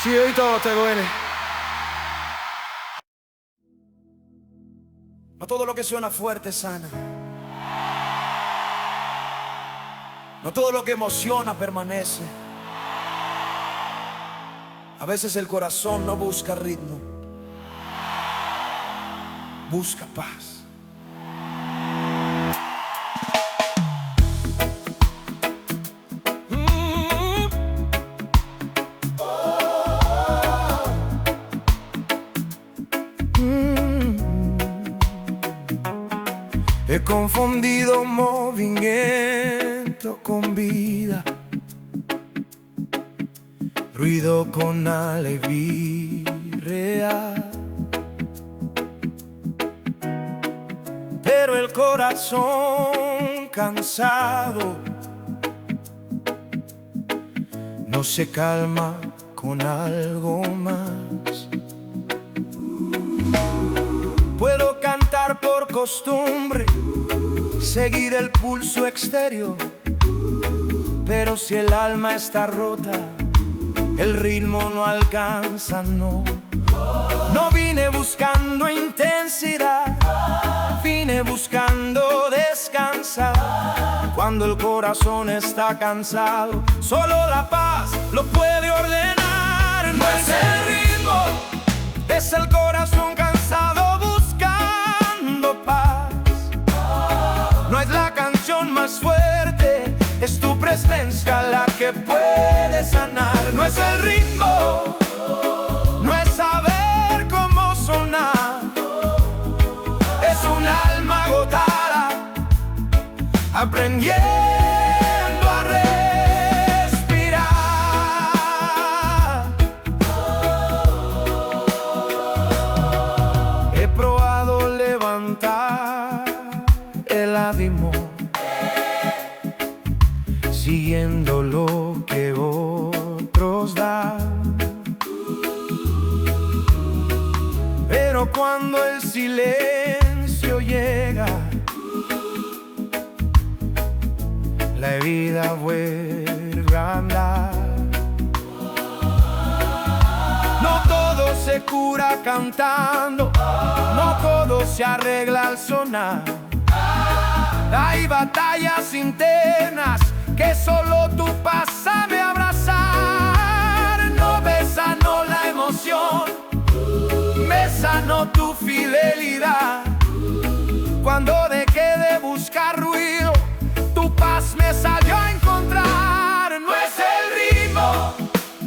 Si hoy todo te duele, no todo lo que suena fuerte sana. No todo lo que emociona permanece. A veces el corazón no busca ritmo, busca paz. He confundido movimiento con vida, ruido con alegría real. Pero el corazón cansado no se calma con algo más. Puedo cantar por costumbre, seguir el pulso exterior, pero si el alma está rota, el ritmo no alcanza, no. No vine buscando intensidad, vine buscando descansar. Cuando el corazón está cansado, solo la paz lo puede ordenar. No es el ritmo, es el corazón cansado buscando paz. No es la canción más fuerte, es tu presencia la que puede sanar. No es el ritmo, no es saber cómo sonar, es un alma agotada aprendiendo a respirar. He probado levantar el ánimo, siguiendo lo que otros dan. Pero cuando el silencio llega, la herida vuelve a andar. No todo se cura cantando, no todo se arregla al sonar. Hay batallas internas que solo tu paz sabe abrazar. No me sanó la emoción, me sanó tu fidelidad. Cuando dejé de buscar ruido, tu paz me salió a encontrar. No es el ritmo,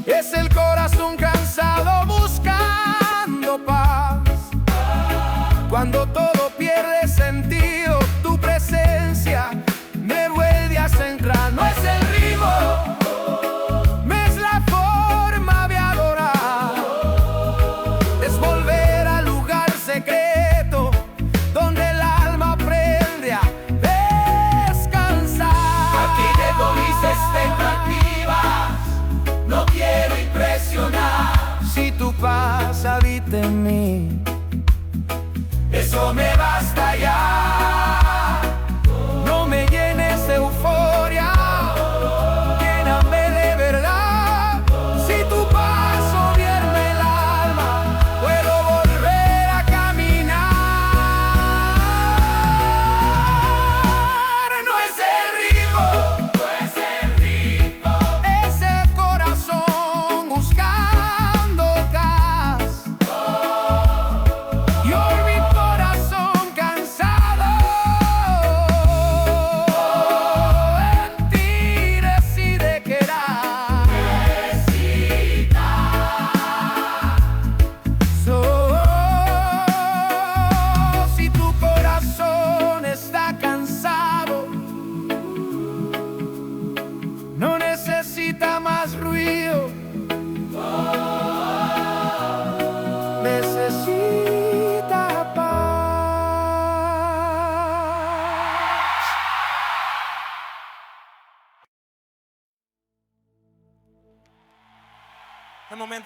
es el corazón cansado buscando paz. Cuando todo pierde sentido, tu presencia me vuelve a centrar. No es el ritmo, es la forma de adorar, es volver al lugar secreto donde el alma aprende a descansar. Aquí dejo mis expectativas, no quiero impresionar. Si tu paz habita en mí, eso me basta ya. No me llenes de euforia, lléname de verdad. Si tu paz gobierna el alma, puedo volver a caminar. No es el ritmo, no es el ritmo, es el corazón buscando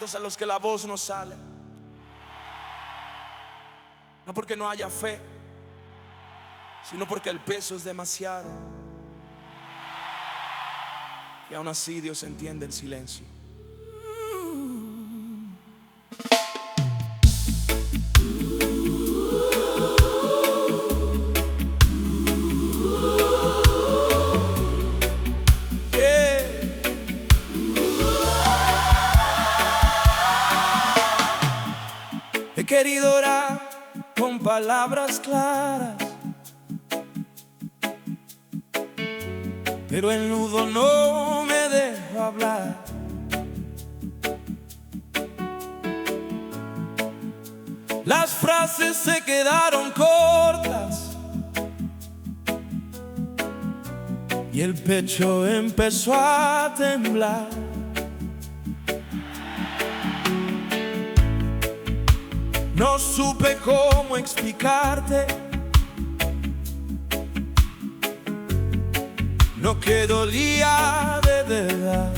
momentos a los que la voz no sale. No porque no haya fe, sino porque el peso es demasiado. Y aún así Dios entiende el silencio. He querido orar con palabras claras, pero el nudo no me deja hablar. Las frases se quedaron cortas y el pecho empezó a temblar. No supe cómo explicarte lo que dolía de verdad.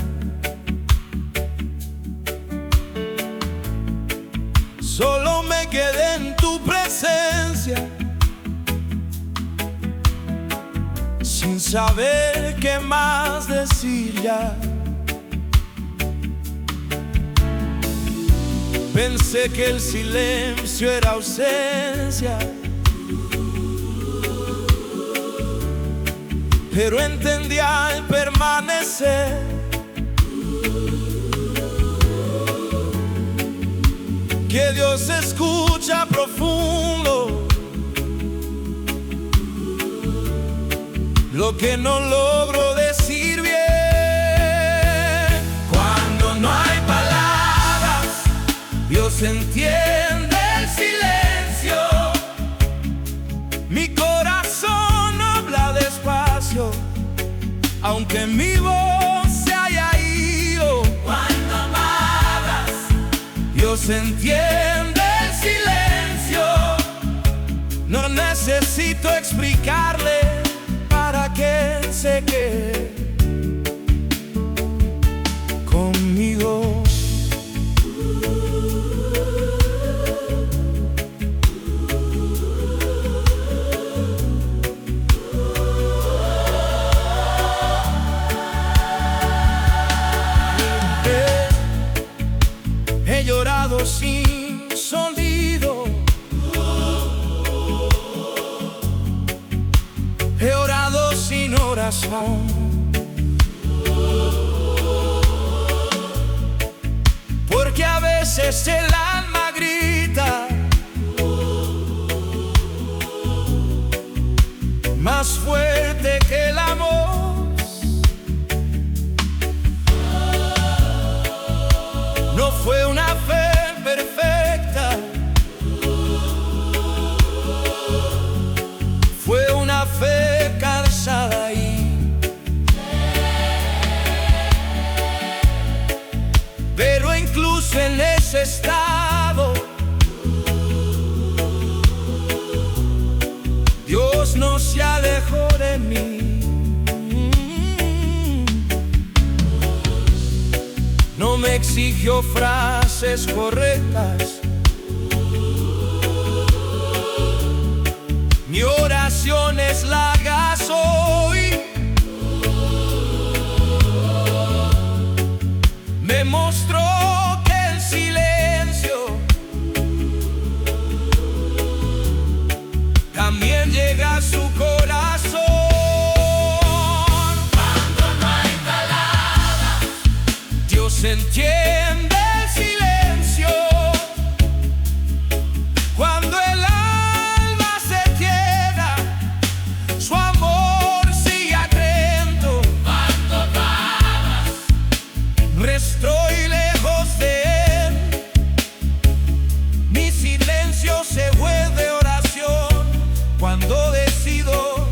Solo me quedé en tu presencia, sin saber qué más decir ya. Pensé que el silencio era ausencia, pero entendí al permanecer que Dios escucha profundo lo que no logro decir bien. Cuando no hay palabras, Dios entiende el silencio. Mi corazón habla despacio, aunque mi voz se haya ido. Cuando amadas, Dios entiende el silencio. No necesito explicarle para que Él se quede conmigo. He llorado sin sonido, he orado sin oración, porque a veces el alma grita más fuerte que el amor. No fue una fe perfecta, fue una fe cansada ahí. Pero incluso en ese estado, Dios no se alejó de mí. No me exigió frases correctas, mi oración es larga hoy. Me mostró que el silencio también llega a su corazón. Se entiende el silencio cuando el alma se quiebra, su amor sigue atento. Cuando amas, estoy lejos de Él, mi silencio se vuelve oración cuando decido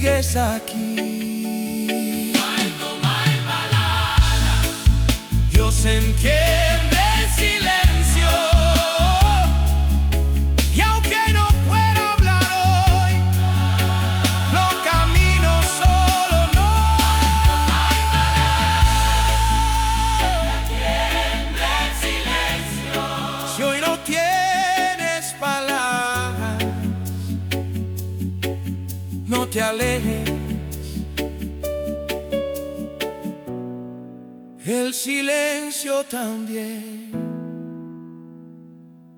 sigues aquí. No hay palabras. Dios entiende el silencio. Y aunque no pueda hablar hoy, no camino solo, no. Entiende el silencio. Si hoy no tienes palabras, no te alejes. El silencio también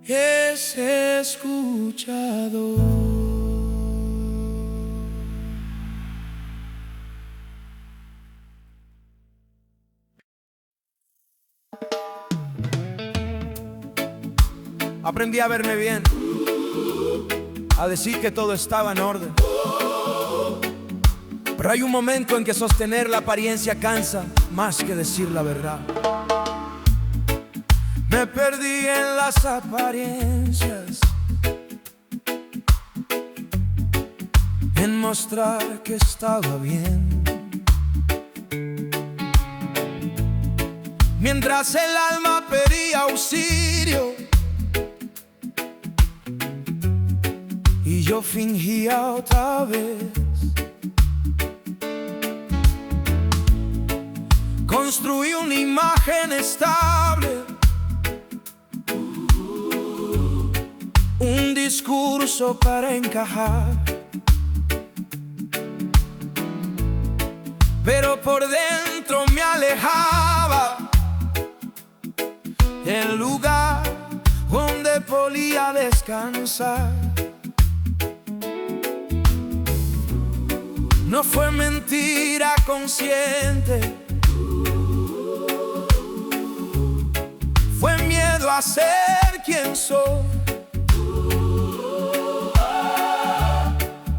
es escuchado. Aprendí a verme bien, a decir que todo estaba en orden. Pero hay un momento en que sostener la apariencia cansa más que decir la verdad. Me perdí en las apariencias, en mostrar que estaba bien, mientras el alma pedía auxilio y yo fingía otra vez. Construí una imagen estable, un discurso para encajar, pero por dentro me alejaba del lugar donde podía descansar. No fue mentira consciente, fue miedo a ser quien soy.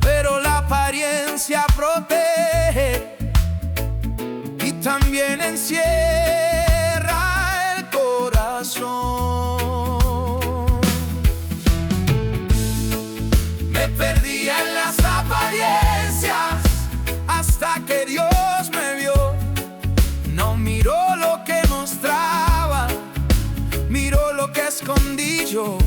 Pero la apariencia protege y también encierra el corazón. Me perdí en las apariencias hasta que Dios me vio. No miró lo que mostraba, miró lo que escondí yo.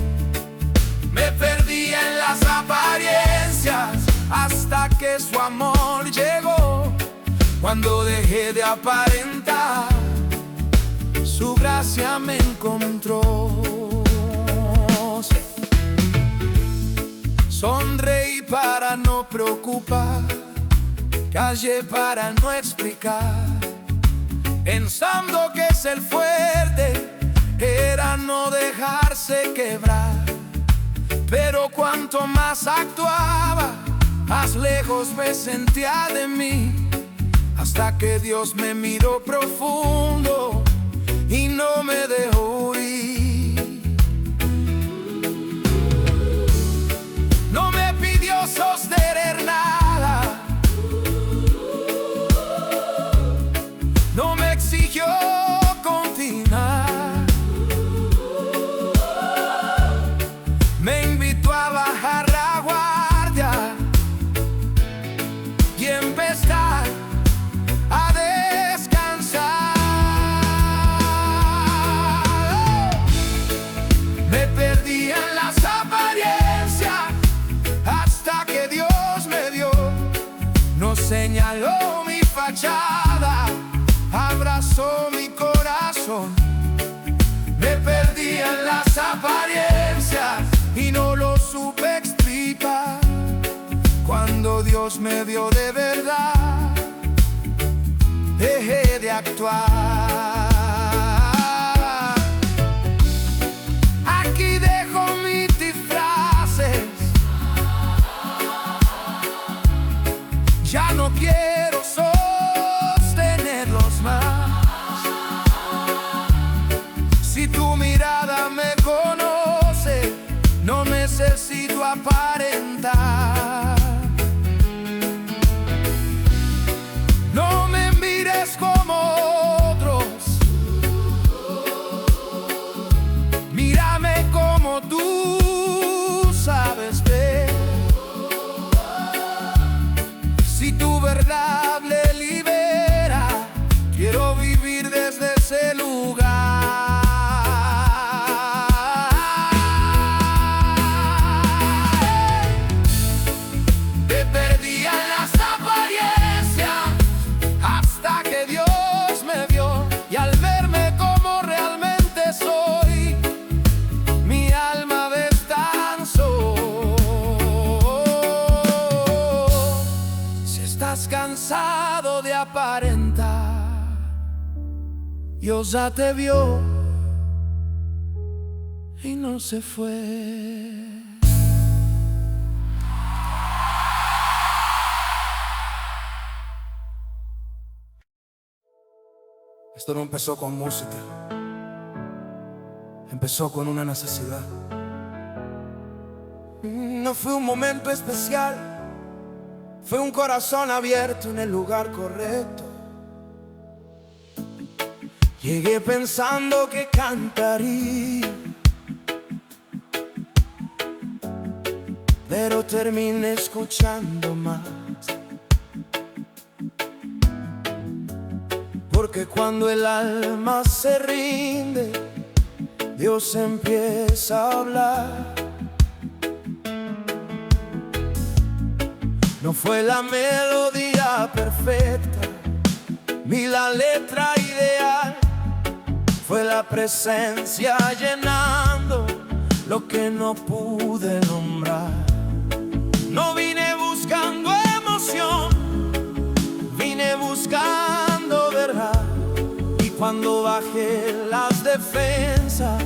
Me perdí en las apariencias hasta que su amor llegó. Cuando dejé de aparentar, su gracia me encontró. Sonreí para no preocupar, callé para no explicar, pensando que ser fuerte era no dejarse quebrar. Pero cuanto más actuaba, más lejos me sentía de mí, hasta que Dios me miró profundo y no me dejó huir. No me pidió sostener nada, no me exigió continuar. Me invitó a bajar la guardia y empezar a descansar. Me perdí en las apariencias hasta que Dios me dio. No señaló mi fachada, abrazó mi corazón. Me perdí en las apariencias y no lo supe explicar. Cuando Dios me vio de verdad, dejé de actuar. Aquí dejo mis disfraces, ya no quiero sostenerlos más. Si tu mirada me conoce, no necesito aparentar. No me mires como otros, ese lugar. Te perdí en las apariencias hasta que Dios me vio, y al verme como realmente soy, mi alma descansó. Si estás cansado de aparentar, Dios ya te vio y no se fue. Esto no empezó con música, empezó con una necesidad. No fue un momento especial, fue un corazón abierto en el lugar correcto. Llegué pensando que cantaría, pero terminé escuchando más. Porque cuando el alma se rinde, Dios empieza a hablar. No fue la melodía perfecta, ni la letra ideal, fue la presencia llenando lo que no pude nombrar. No vine buscando emoción, vine buscando verdad. Y cuando bajé las defensas,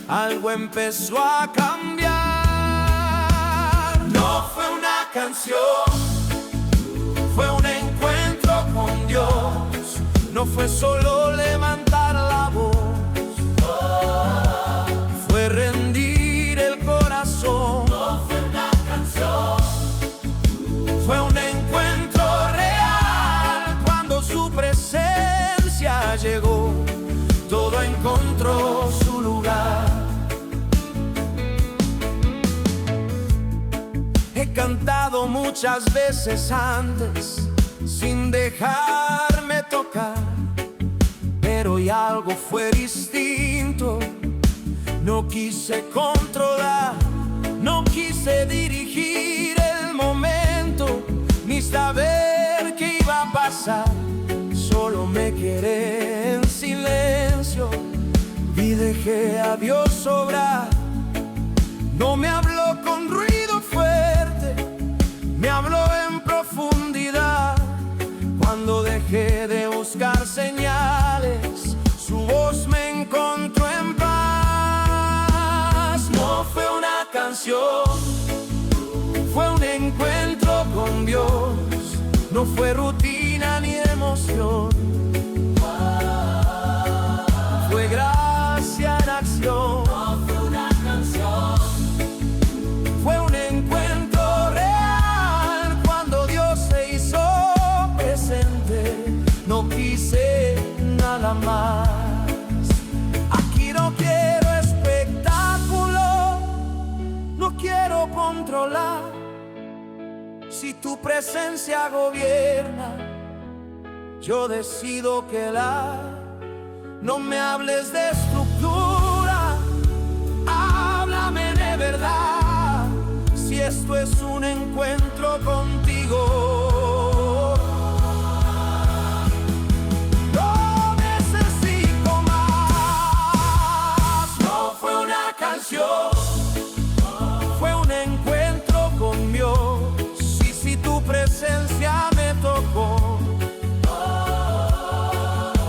algo empezó a cambiar. No fue una canción, fue un encuentro con Dios. No fue solo levantar la voz, fue rendir el corazón. No fue una canción, fue un encuentro real. Cuando su presencia llegó, todo encontró su lugar. He cantado muchas veces antes sin dejarme tocar, pero y algo fue distinto. No quise controlar, no quise dirigir el momento, ni saber qué iba a pasar. Solo me quedé en silencio y dejé a Dios obrar. No me habló con ruido fuerte, me habló en profundidad. Cuando dejé de buscar señales, su voz me encontró en paz. No fue una canción, fue un encuentro con Dios. No fue rutina ni emoción, fue gracia en acción. no fue una canción, Fue un encuentro real cuando Dios se hizo presente. No quise nada más. Aquí no quiero espectáculo, no quiero controlar. Si tu presencia gobierna, yo decido quedar. No me hables de estructura, háblame de verdad. Si esto es un encuentro contigo, no necesito más. No fue una canción, fue un encuentro con Dios. Y si tu presencia me tocó,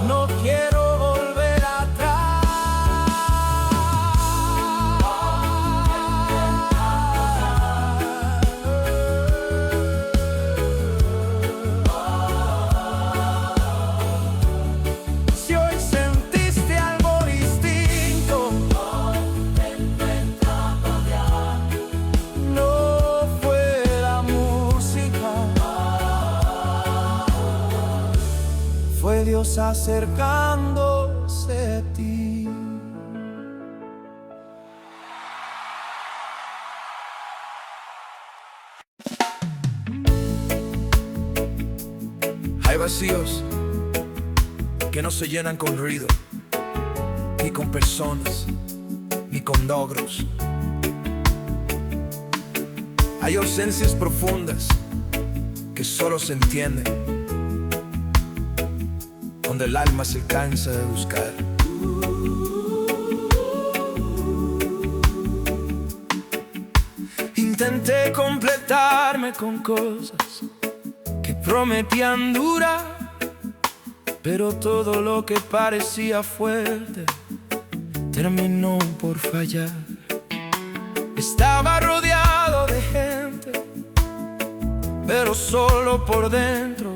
no quiero volver atrás. Si hoy sentiste algo distinto, no fue la música, fue Dios acercándose a ti. Hay vacíos que no se llenan con ruido, aquí con personas ni con logros. Hay ausencias profundas que solo se entienden donde el alma se cansa de buscar. Intenté completarme con cosas que prometían durar, pero todo lo que parecía fuerte terminó por fallar. Estaba rodeado de gente, pero solo por dentro,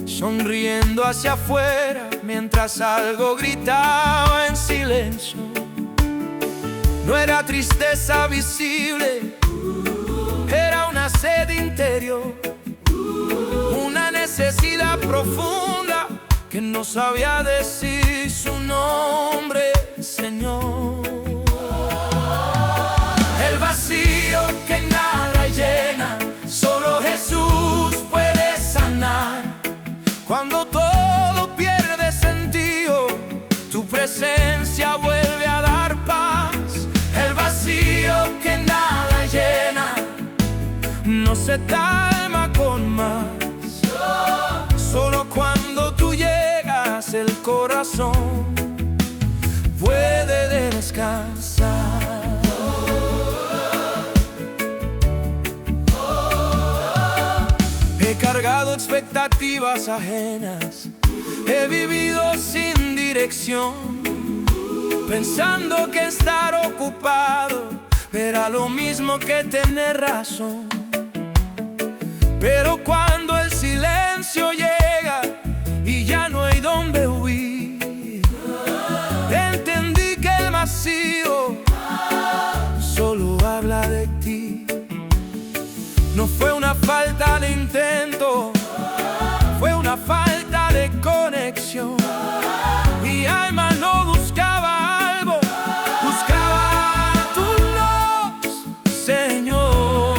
sonriendo hacia afuera mientras algo gritaba en silencio. No era tristeza visible, era una sed interior, una necesidad profunda que no sabía decir su nombre, Señor. El vacío que nada llena, solo Jesús puede sanar. Cuando todo pierde sentido, tu presencia vuelve a dar paz. El vacío que nada llena, no se calma con más. Solo cuando tú llegas, el corazón puede descansar. He cargado expectativas ajenas, he vivido sin dirección, pensando que estar ocupado era lo mismo que tener razón. Pero cuando el silencio llega y ya no hay dónde huir, entendí que el vacío solo habla de ti. No fue una falta de intento, fue una falta de conexión. Mi alma no buscaba algo, buscaba tu luz, Señor.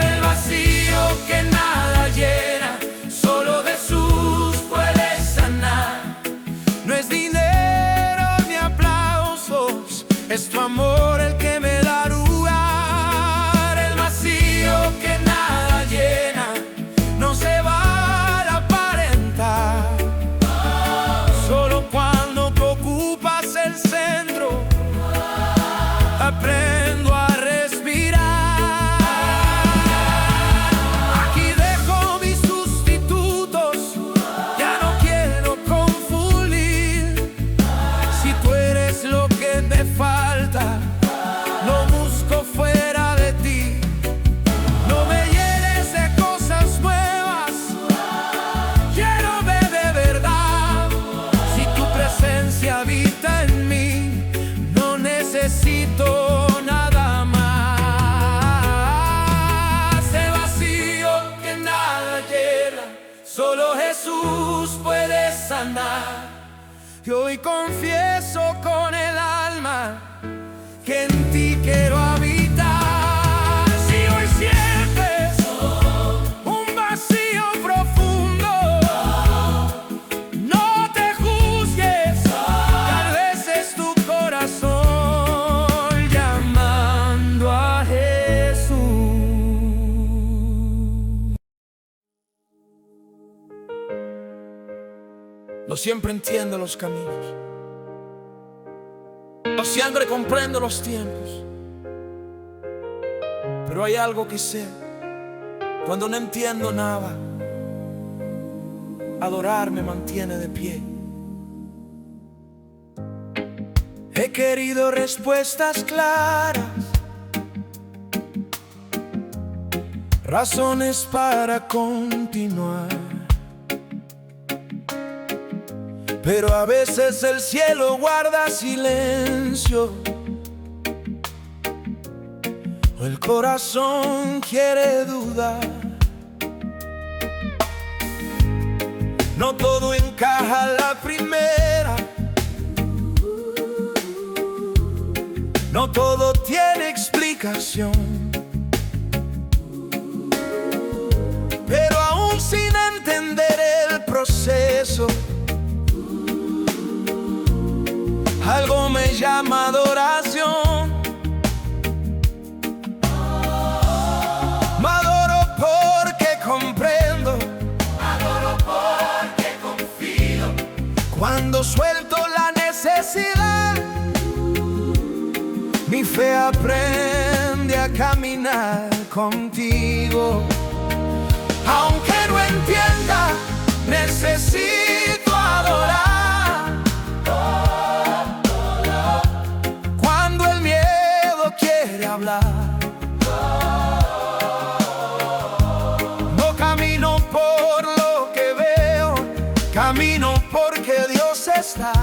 El vacío que nada llena, solo Jesús puede sanar. No es dinero ni aplausos, es tu amor el que me da lugar. El vacío que nada llena, no se va a aparentar. Solo cuando tú ocupas el centro, aprendo a respirar. Aquí dejo mis sustitutos, ya no quiero confundir. Si tú eres lo que me falta, no busco fuera de ti. No me llenes de cosas nuevas, lléname de verdad. Si tu presencia habita en mí, no necesito nada más. El vacío que nada llena, solo Jesús puede sanar. Y hoy confieso con el alma que en ti quiero habitar. Si hoy sientes un vacío profundo, no te juzgues, tal vez es tu corazón llamando a Jesús. No siempre entiendo los caminos, no siempre comprendo los tiempos, pero hay algo que sé: cuando no entiendo nada, adorar me mantiene de pie. He querido respuestas claras, razones para continuar, pero a veces el cielo guarda silencio, o el corazón quiere dudar. No todo encaja a la primera, no todo tiene explicación, pero aún sin entender el proceso, algo me llama adoración. Me adoro porque comprendo, adoro porque confío. cuando suelto la necesidad, mi fe aprende a caminar contigo. Aunque no entienda, necesito adorar. Cuando el miedo quiere hablar, no camino por lo que veo, camino porque Dios está.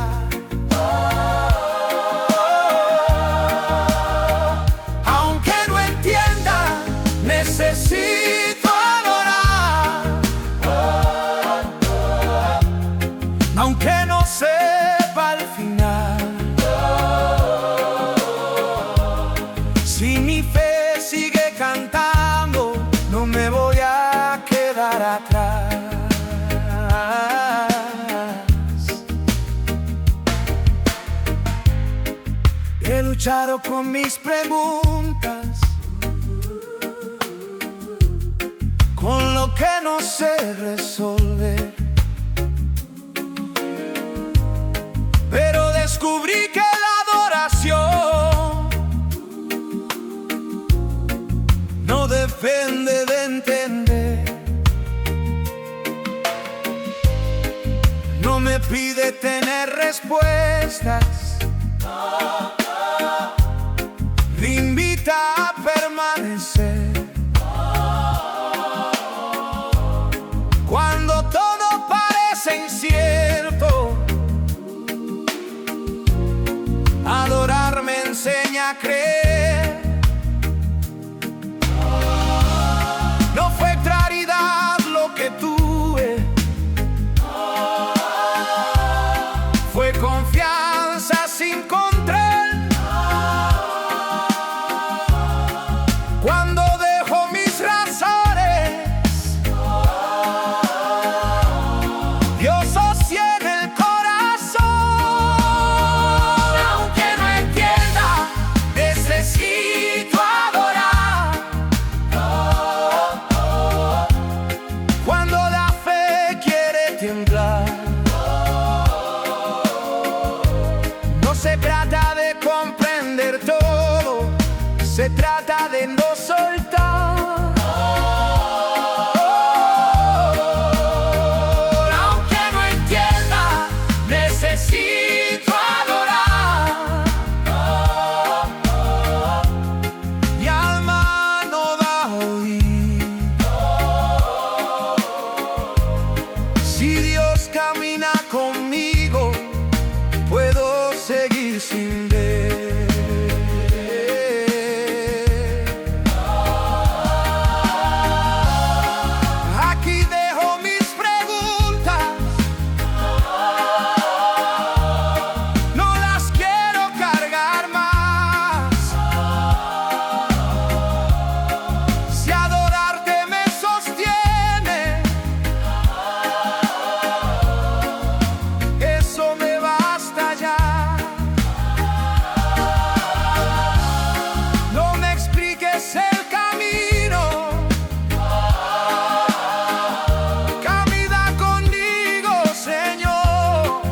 Aunque no entienda, necesito adorar. Aunque no sepa el final, si mi fe sigue cantando, no me voy a quedar atrás. He luchado con mis preguntas, con lo que no sé resolver, pero descubrí que la adoración no depende de entender. No me pide tener respuestas, me invita a permanecer. Cuando todo parece incierto, adorar me enseña a creer. No fue claridad lo que tuve, fue confianza sin control. Cuando dejo mis razones, Dios sostiene el corazón. Aunque no entienda, necesito adorar. Cuando la fe quiere temblar, no se trata de comprender todo, se trata de no soltar. Aunque no entienda, necesito adorar. Mi alma no va a oír. Si Dios camina conmigo, puedo seguir sin ver. Aquí dejo mis preguntas, no las quiero cargar más. Si adorarte me sostiene, eso me basta ya. No me expliques el camino, camina conmigo, Señor.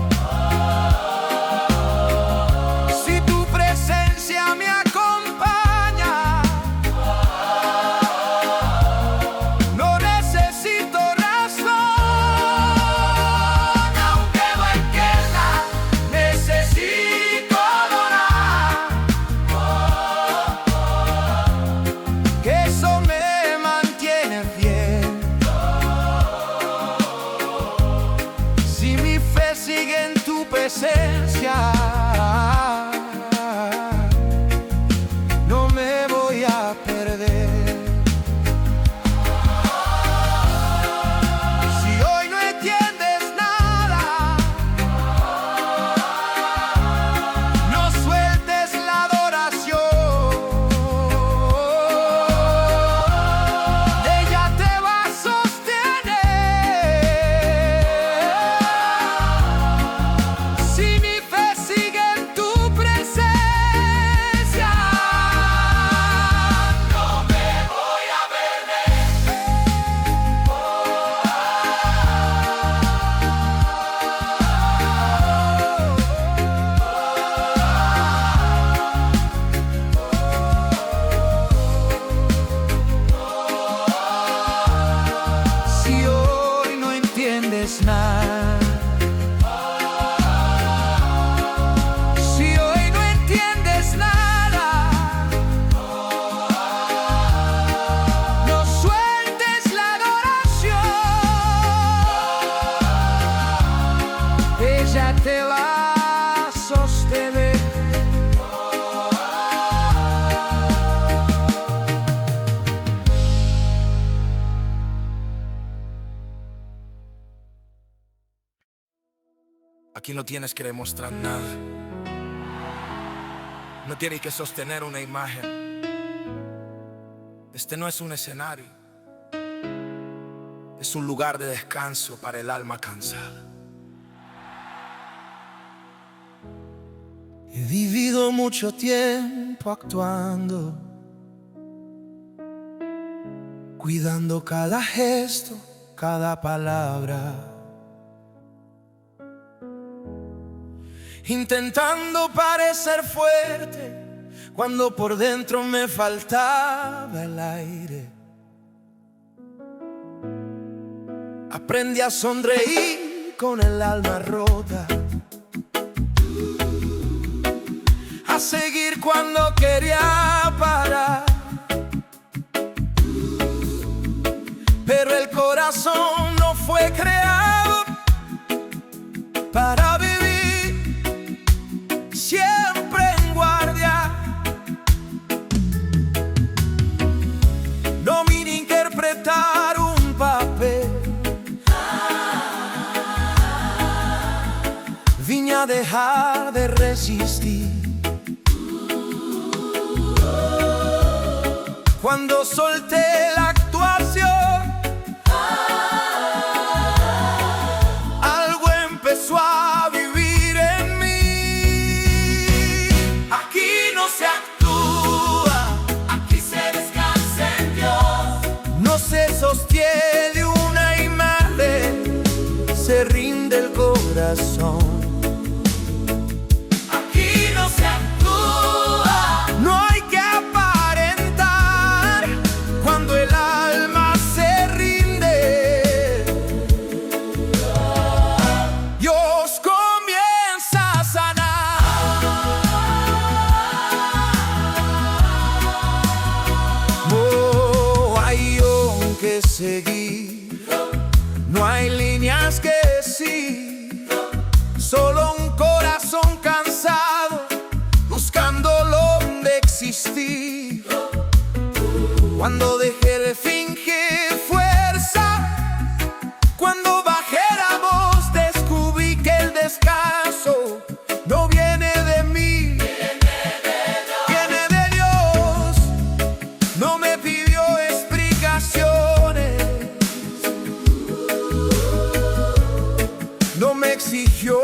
Si tu presencia me acompaña, no necesito razón. Aunque no entienda, necesito adorar. Que eso me mantiene fiel. Si mi fe sigue en tu presencia, no me voy a perder. Si hoy no entiendes nada, no sueltes la adoración. Ella te va a sostener. Si mi fe sigue en tu te va a sostener. Aquí no tienes que demostrar nada, no tienes que sostener una imagen. Este no es un escenario, es un lugar de descanso para el alma cansada. He vivido mucho tiempo actuando, cuidando cada gesto, cada palabra, intentando parecer fuerte cuando por dentro me faltaba el aire. Aprendí a sonreír con el alma rota, a seguir cuando quería parar, pero el corazón no fue creado para vivir siempre en guardia. No vine a interpretar un papel, vine a dejar de resistir. Cuando solté la actuación, algo empezó a vivir en mí. Aquí no se actúa, aquí se descansa en Dios. No se sostiene una imagen, se rinde el corazón. Aquí no se actúa, no hay que aparentar cuando el alma se rinde. Dios comienza a sanar. No hay guión que seguir, no hay líneas que decir, solo un corazón cansado buscando dónde existir. Cuando dejé de fingir fuerza, cuando bajé la voz, descubrí que el descanso no viene de mí, viene de Dios. No me pidió explicaciones, no me exigió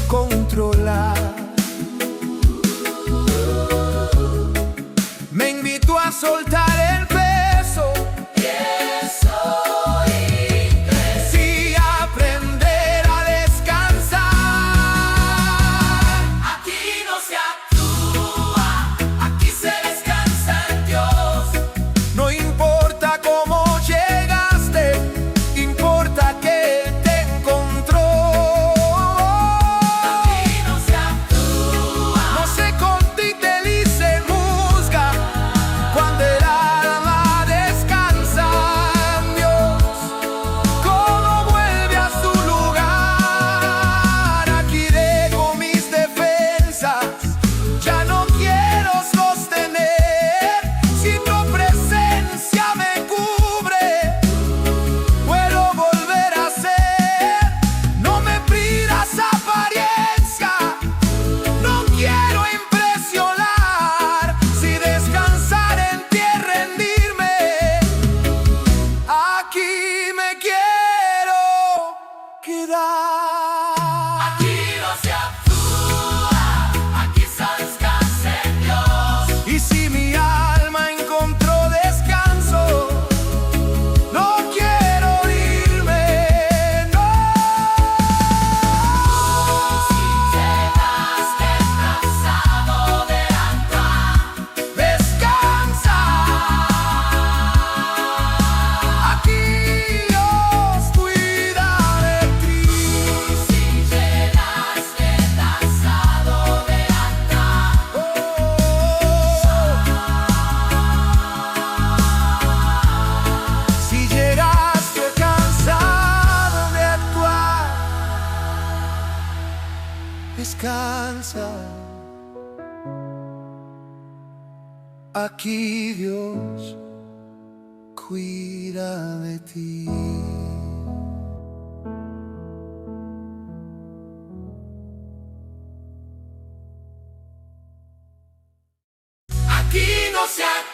controlar, me invitó a soltar el peso y sí, aprender a descansar. Aquí no se actúa, aquí se descansa en Dios. No importa cómo llegaste, importa que te encontró. Aquí no se actúa, no se contitelice, juzga cuando el alma descansa en Dios. Todo vuelve a su lugar. Aquí dejo mis defensas, ya no quiero sostener. Si tu presencia me cubre, puedo volver a ser. No me pidas apariencia, no quiero impresionar. Si descansar en ti es rendirme, aquí me quiero quedar. Aquí no se actúa, aquí se descansa en Dios. Y si mi alma encontró descanso, no quiero irme, no. Si llegaste cansado de andar, descansa. Aquí Dios cuida de ti. Si llegaste descansa. Aquí Dios cuida de ti. Aquí no se acaba.